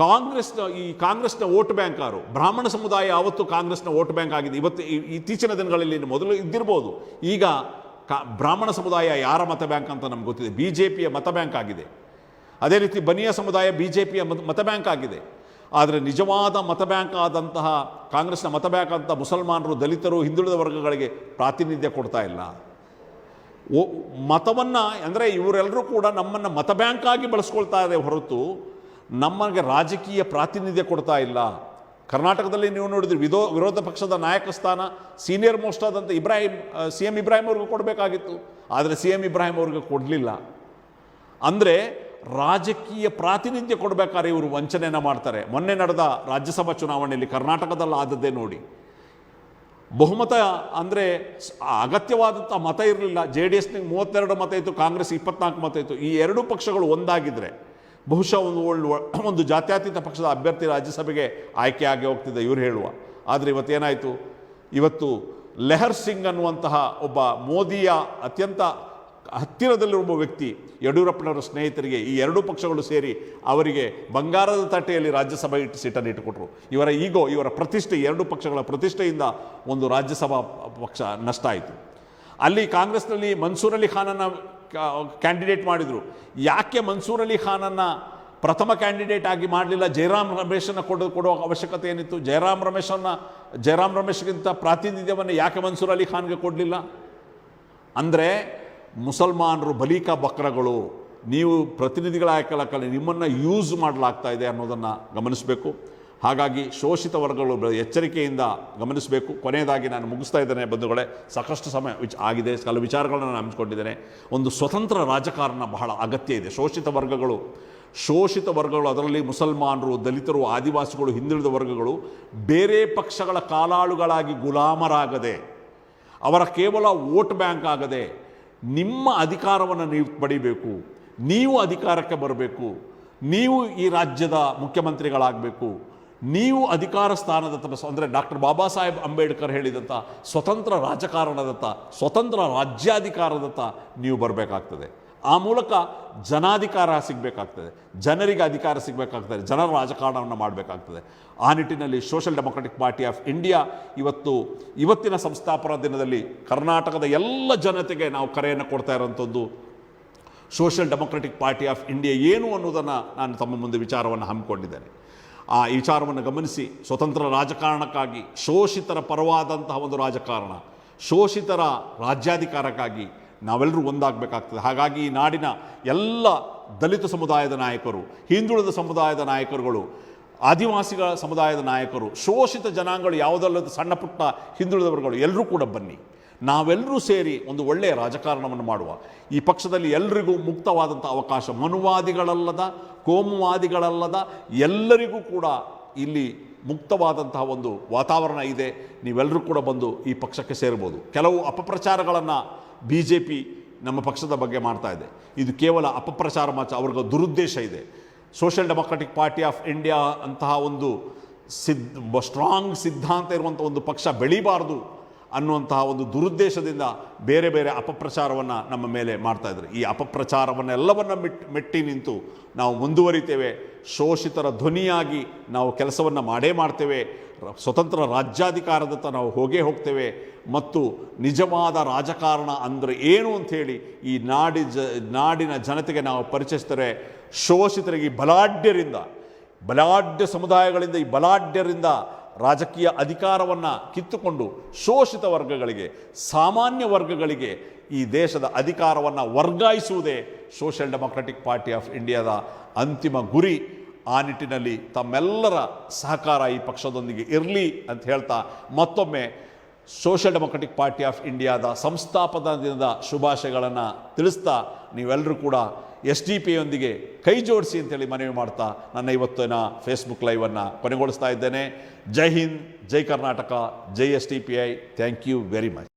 ಕಾಂಗ್ರೆಸ್ನ ವೋಟ್ ಬ್ಯಾಂಕ್ ಯಾರು? ಬ್ರಾಹ್ಮಣ ಸಮುದಾಯ ಯಾವತ್ತು ಕಾಂಗ್ರೆಸ್ನ ವೋಟ್ ಬ್ಯಾಂಕ್ ಆಗಿದೆ. ಇವತ್ತು ಇತ್ತೀಚಿನ ದಿನಗಳಲ್ಲಿ ಮೊದಲು ಇದ್ದಿರ್ಬೋದು, ಈಗ ಬ್ರಾಹ್ಮಣ ಸಮುದಾಯ ಯಾರ ಮತ ಬ್ಯಾಂಕ್ ಅಂತ ನಮ್ಗೆ ಗೊತ್ತಿದೆ. BJPಯ ಮತ ಬ್ಯಾಂಕ್ ಆಗಿದೆ. ಅದೇ ರೀತಿ ಬನಿಯ ಸಮುದಾಯ BJPಯ ಮತ ಬ್ಯಾಂಕ್ ಆಗಿದೆ. ಆದರೆ ನಿಜವಾದ ಮತ ಬ್ಯಾಂಕ್ ಆದಂತಹ ಕಾಂಗ್ರೆಸ್ನ ಮತ ಬ್ಯಾಂಕ್ ಅಂತ ಮುಸಲ್ಮಾನರು, ದಲಿತರು, ಹಿಂದುಳಿದ ವರ್ಗಗಳಿಗೆ ಪ್ರಾತಿನಿಧ್ಯ ಕೊಡ್ತಾ ಇಲ್ಲ. ಮತವನ್ನು ಅಂದರೆ ಇವರೆಲ್ಲರೂ ಕೂಡ ನಮ್ಮನ್ನು ಮತ ಬ್ಯಾಂಕ್ ಆಗಿ ಬಳಸ್ಕೊಳ್ತಾ ಇದೆ ಹೊರತು ನಮಗೆ ರಾಜಕೀಯ ಪ್ರಾತಿನಿಧ್ಯ ಕೊಡ್ತಾ ಇಲ್ಲ. ಕರ್ನಾಟಕದಲ್ಲಿ ನೀವು ನೋಡಿದ್ರೆ ವಿರೋಧ ಪಕ್ಷದ ನಾಯಕ ಸ್ಥಾನ ಸೀನಿಯರ್ ಮೋಸ್ಟ್ ಆದಂಥ CM ಇಬ್ರಾಹಿಂ ಅವ್ರಿಗೂ ಕೊಡಬೇಕಾಗಿತ್ತು. ಆದರೆ CM ಇಬ್ರಾಹಿಂ ಅವ್ರಿಗೆ ಕೊಡಲಿಲ್ಲ. ಅಂದರೆ ರಾಜಕೀಯ ಪ್ರಾತಿನಿಧ್ಯ ಕೊಡಬೇಕಾದ್ರೆ ಇವರು ವಂಚನೆಯನ್ನು ಮಾಡ್ತಾರೆ. ಮೊನ್ನೆ ನಡೆದ ರಾಜ್ಯಸಭಾ ಚುನಾವಣೆಯಲ್ಲಿ ಕರ್ನಾಟಕದಲ್ಲಿ ಆದದ್ದೇ ನೋಡಿ. ಬಹುಮತ ಅಂದರೆ ಅಗತ್ಯವಾದಂಥ ಮತ ಇರಲಿಲ್ಲ. JDSನಿಗೆ 32 ಮತ ಇತ್ತು, ಕಾಂಗ್ರೆಸ್ 24 ಮತ ಇತ್ತು. ಈ ಎರಡೂ ಪಕ್ಷಗಳು ಒಂದಾಗಿದ್ದರೆ ಬಹುಶಃ ಒಂದು ಜಾತ್ಯತೀತ ಪಕ್ಷದ ಅಭ್ಯರ್ಥಿ ರಾಜ್ಯಸಭೆಗೆ ಆಯ್ಕೆಯಾಗಿ ಹೋಗ್ತಿದ್ದೆ ಇವರು ಹೇಳುವ. ಆದರೆ ಇವತ್ತೇನಾಯಿತು? ಇವತ್ತು ಲೆಹರ್ ಸಿಂಗ್ ಅನ್ನುವಂತಹ ಒಬ್ಬ ಮೋದಿಯ ಅತ್ಯಂತ ಹತ್ತಿರದಲ್ಲಿರುವ ವ್ಯಕ್ತಿ, ಯಡಿಯೂರಪ್ಪನವರ ಸ್ನೇಹಿತರಿಗೆ ಈ ಎರಡೂ ಪಕ್ಷಗಳು ಸೇರಿ ಅವರಿಗೆ ಬಂಗಾರದ ತಟ್ಟೆಯಲ್ಲಿ ರಾಜ್ಯಸಭಾ ಸೀಟನ್ನು ಇಟ್ಟುಕೊಟ್ರು. ಇವರ ಪ್ರತಿಷ್ಠೆ, ಎರಡೂ ಪಕ್ಷಗಳ ಪ್ರತಿಷ್ಠೆಯಿಂದ ಒಂದು ರಾಜ್ಯಸಭಾ ಪಕ್ಷ ನಷ್ಟ ಆಯಿತು. ಅಲ್ಲಿ ಕಾಂಗ್ರೆಸ್ನಲ್ಲಿ ಮನ್ಸೂರ್ ಅಲಿ ಖಾನನ್ನು ಕ್ಯಾಂಡಿಡೇಟ್ ಮಾಡಿದರು. ಯಾಕೆ ಮನ್ಸೂರ್ ಅಲಿ ಖಾನನ್ನು ಪ್ರಥಮ ಕ್ಯಾಂಡಿಡೇಟ್ ಆಗಿ ಮಾಡಲಿಲ್ಲ? ಜಯರಾಮ್ ರಮೇಶನ್ನು ಕೊಡುವ ಅವಶ್ಯಕತೆ ಏನಿತ್ತು? ಜಯರಾಮ್ ರಮೇಶ್ಗಿಂತ ಪ್ರಾತಿನಿಧ್ಯವನ್ನು ಯಾಕೆ ಮನ್ಸೂರ್ ಅಲಿ ಖಾನ್ಗೆ ಕೊಡಲಿಲ್ಲ? ಅಂದರೆ ಮುಸಲ್ಮಾನರು ಬಲಿಕ ಬಕ್ರಗಳು, ನೀವು ಪ್ರತಿನಿಧಿಗಳಾಗಲಿಕ್ಕಲ್ಲ, ನಿಮ್ಮನ್ನು ಯೂಸ್ ಮಾಡಲಾಗ್ತಾ ಇದೆ ಅನ್ನೋದನ್ನು ಗಮನಿಸಬೇಕು. ಹಾಗಾಗಿ ಶೋಷಿತ ವರ್ಗಗಳು ಎಚ್ಚರಿಕೆಯಿಂದ ಗಮನಿಸಬೇಕು. ಕೊನೆಯದಾಗಿ ನಾನು ಮುಗಿಸ್ತಾ ಇದ್ದೇನೆ ಬಂಧುಗಳೇ, ಸಾಕಷ್ಟು ಸಮಯ ಆಗಿದೆ, ಕೆಲವು ವಿಚಾರಗಳನ್ನು ನಾನು ಹಂಚಿಕೊಂಡಿದ್ದೇನೆ. ಒಂದು ಸ್ವತಂತ್ರ ರಾಜಕಾರಣ ಬಹಳ ಅಗತ್ಯ ಇದೆ. ಶೋಷಿತ ವರ್ಗಗಳು ಅದರಲ್ಲಿ ಮುಸಲ್ಮಾನರು, ದಲಿತರು, ಆದಿವಾಸಿಗಳು, ಹಿಂದುಳಿದ ವರ್ಗಗಳು ಬೇರೆ ಪಕ್ಷಗಳ ಕಾಲಾಳುಗಳಾಗಿ ಗುಲಾಮರಾಗದೆ, ಅವರ ಕೇವಲ ವೋಟ್ ಬ್ಯಾಂಕ್ ಆಗದೆ ನಿಮ್ಮ ಅಧಿಕಾರವನ್ನು ನೀವು ಪಡಿಬೇಕು. ನೀವು ಅಧಿಕಾರಕ್ಕೆ ಬರಬೇಕು. ನೀವು ಈ ರಾಜ್ಯದ ಮುಖ್ಯಮಂತ್ರಿಗಳಾಗಬೇಕು. ನೀವು ಅಧಿಕಾರ ಸ್ಥಾನದತ್ತ, ಅಂದರೆ ಡಾಕ್ಟರ್ ಬಾಬಾ ಸಾಹೇಬ್ ಅಂಬೇಡ್ಕರ್ ಹೇಳಿದಂಥ ಸ್ವತಂತ್ರ ರಾಜಕಾರಣದತ್ತ, ಸ್ವತಂತ್ರ ರಾಜ್ಯಾಧಿಕಾರದತ್ತ ನೀವು ಬರಬೇಕಾಗ್ತದೆ. ಆ ಮೂಲಕ ಜನಾಧಿಕಾರ ಸಿಗಬೇಕಾಗ್ತದೆ, ಜನರಿಗೆ ಅಧಿಕಾರ ಸಿಗಬೇಕಾಗ್ತದೆ, ಜನರ ರಾಜಕಾರಣವನ್ನು ಮಾಡಬೇಕಾಗ್ತದೆ. ಆ ನಿಟ್ಟಿನಲ್ಲಿ social democratic party of India ಇವತ್ತಿನ ಸಂಸ್ಥಾಪನಾ ದಿನದಲ್ಲಿ ಕರ್ನಾಟಕದ ಎಲ್ಲ ಜನತೆಗೆ ನಾವು ಕರೆಯನ್ನು ಕೊಡ್ತಾ ಇರೋಂಥದ್ದು social democratic party of India ಏನು ಅನ್ನೋದನ್ನು ನಾನು ತಮ್ಮ ಮುಂದೆ ವಿಚಾರವನ್ನು ಹಮ್ಮಿಕೊಂಡಿದ್ದೇನೆ. ಆ ವಿಚಾರವನ್ನು ಗಮನಿಸಿ ಸ್ವತಂತ್ರ ರಾಜಕಾರಣಕ್ಕಾಗಿ, ಶೋಷಿತರ ಪರವಾದಂತಹ ಒಂದು ರಾಜಕಾರಣ, ಶೋಷಿತರ ರಾಜ್ಯಾಧಿಕಾರಕ್ಕಾಗಿ ನಾವೆಲ್ಲರೂ ಒಂದಾಗಬೇಕಾಗ್ತದೆ. ಹಾಗಾಗಿ ಈ ನಾಡಿನ ಎಲ್ಲ ದಲಿತ ಸಮುದಾಯದ ನಾಯಕರು, ಹಿಂದುಳಿದ ಸಮುದಾಯದ ನಾಯಕರುಗಳು, ಆದಿವಾಸಿಗಳ ಸಮುದಾಯದ ನಾಯಕರು, ಶೋಷಿತ ಜನಾಂಗಗಳು ಯಾವುದಲ್ಲದ ಸಣ್ಣ ಪುಟ್ಟ ಹಿಂದುಳಿದವರುಗಳು ಎಲ್ಲರೂ ಕೂಡ ಬನ್ನಿ, ನಾವೆಲ್ಲರೂ ಸೇರಿ ಒಂದು ಒಳ್ಳೆಯ ರಾಜಕಾರಣವನ್ನು ಮಾಡುವ. ಈ ಪಕ್ಷದಲ್ಲಿ ಎಲ್ಲರಿಗೂ ಮುಕ್ತವಾದಂಥ ಅವಕಾಶ, ಮನುವಾದಿಗಳಲ್ಲದ, ಕೋಮುವಾದಿಗಳಲ್ಲದ ಎಲ್ಲರಿಗೂ ಕೂಡ ಇಲ್ಲಿ ಮುಕ್ತವಾದಂತಹ ಒಂದು ವಾತಾವರಣ ಇದೆ. ನೀವೆಲ್ಲರೂ ಕೂಡ ಬಂದು ಈ ಪಕ್ಷಕ್ಕೆ ಸೇರ್ಬೋದು. ಕೆಲವು ಅಪಪ್ರಚಾರಗಳನ್ನು BJP ನಮ್ಮ ಪಕ್ಷದ ಬಗ್ಗೆ ಮಾಡ್ತಾ ಇದೆ. ಇದು ಕೇವಲ ಅಪಪ್ರಚಾರ ಮಾತ್ರ, ಅವ್ರಿಗೆ ದುರುದ್ದೇಶ ಇದೆ. Social democratic party of India ಅಂತಹ ಒಂದು ಸ್ಟ್ರಾಂಗ್ ಸಿದ್ಧಾಂತ ಇರುವಂಥ ಒಂದು ಪಕ್ಷ ಬೆಳೀಬಾರ್ದು ಅನ್ನುವಂತಹ ಒಂದು ದುರುದ್ದೇಶದಿಂದ ಬೇರೆ ಬೇರೆ ಅಪಪ್ರಚಾರವನ್ನು ನಮ್ಮ ಮೇಲೆ ಮಾಡ್ತಾಯಿದ್ರು. ಈ ಅಪಪ್ರಚಾರವನ್ನೆಲ್ಲವನ್ನು ಮೆಟ್ಟಿ ನಿಂತು ನಾವು ಮುಂದುವರಿತೇವೆ. ಶೋಷಿತರ ಧ್ವನಿಯಾಗಿ ನಾವು ಕೆಲಸವನ್ನು ಮಾಡೇ ಮಾಡ್ತೇವೆ. ಸ್ವತಂತ್ರ ರಾಜ್ಯಾಧಿಕಾರದತ್ತ ನಾವು ಹೋಗ್ತೇವೆ. ಮತ್ತು ನಿಜವಾದ ರಾಜಕಾರಣ ಅಂದರೆ ಏನು ಅಂಥೇಳಿ ಈ ನಾಡಿನ ಜನತೆಗೆ ನಾವು ಪರಿಚಯಿಸ್ತಾರೆ. ಶೋಷಿತರಿಗೆ ಬಲಾಢ್ಯ ಸಮುದಾಯಗಳಿಂದ, ಈ ಬಲಾಢ್ಯರಿಂದ ರಾಜಕೀಯ ಅಧಿಕಾರವನ್ನು ಕಿತ್ತುಕೊಂಡು ಶೋಷಿತ ವರ್ಗಗಳಿಗೆ, ಸಾಮಾನ್ಯ ವರ್ಗಗಳಿಗೆ ಈ ದೇಶದ ಅಧಿಕಾರವನ್ನು ವರ್ಗಾಯಿಸುವುದೇ ಸೋಷಿಯಲ್ ಡೆಮೊಕ್ರೆಟಿಕ್ ಪಾರ್ಟಿ ಆಫ್ ಇಂಡಿಯಾದ ಅಂತಿಮ ಗುರಿ. ಆ ನಿಟ್ಟಿನಲ್ಲಿ ತಮ್ಮೆಲ್ಲರ ಸಹಕಾರ ಈ ಪಕ್ಷದೊಂದಿಗೆ ಇರಲಿ ಅಂತ ಹೇಳ್ತಾ ಮತ್ತೊಮ್ಮೆ ಸೋಷಿಯಲ್ ಡೆಮೊಕ್ರೆಟಿಕ್ ಪಾರ್ಟಿ ಆಫ್ ಇಂಡಿಯಾದ ಸಂಸ್ಥಾಪನಾ ದಿನದ ಶುಭಾಶಯಗಳನ್ನು ತಿಳಿಸ್ತಾ ನೀವೆಲ್ಲರೂ ಕೂಡ SDP ಕೈ ಜೋಡಿಸಿ ಅಂತೇಳಿ ಮನವಿ ಮಾಡ್ತಾ ನನ್ನ ಇವತ್ತಿನ ಫೇಸ್ಬುಕ್ ಲೈವನ್ನು ಕೊನೆಗೊಳಿಸ್ತಾ ಇದ್ದೇನೆ. Jai Hind, Jai Karnataka, Jai SDPI. Thank you very much.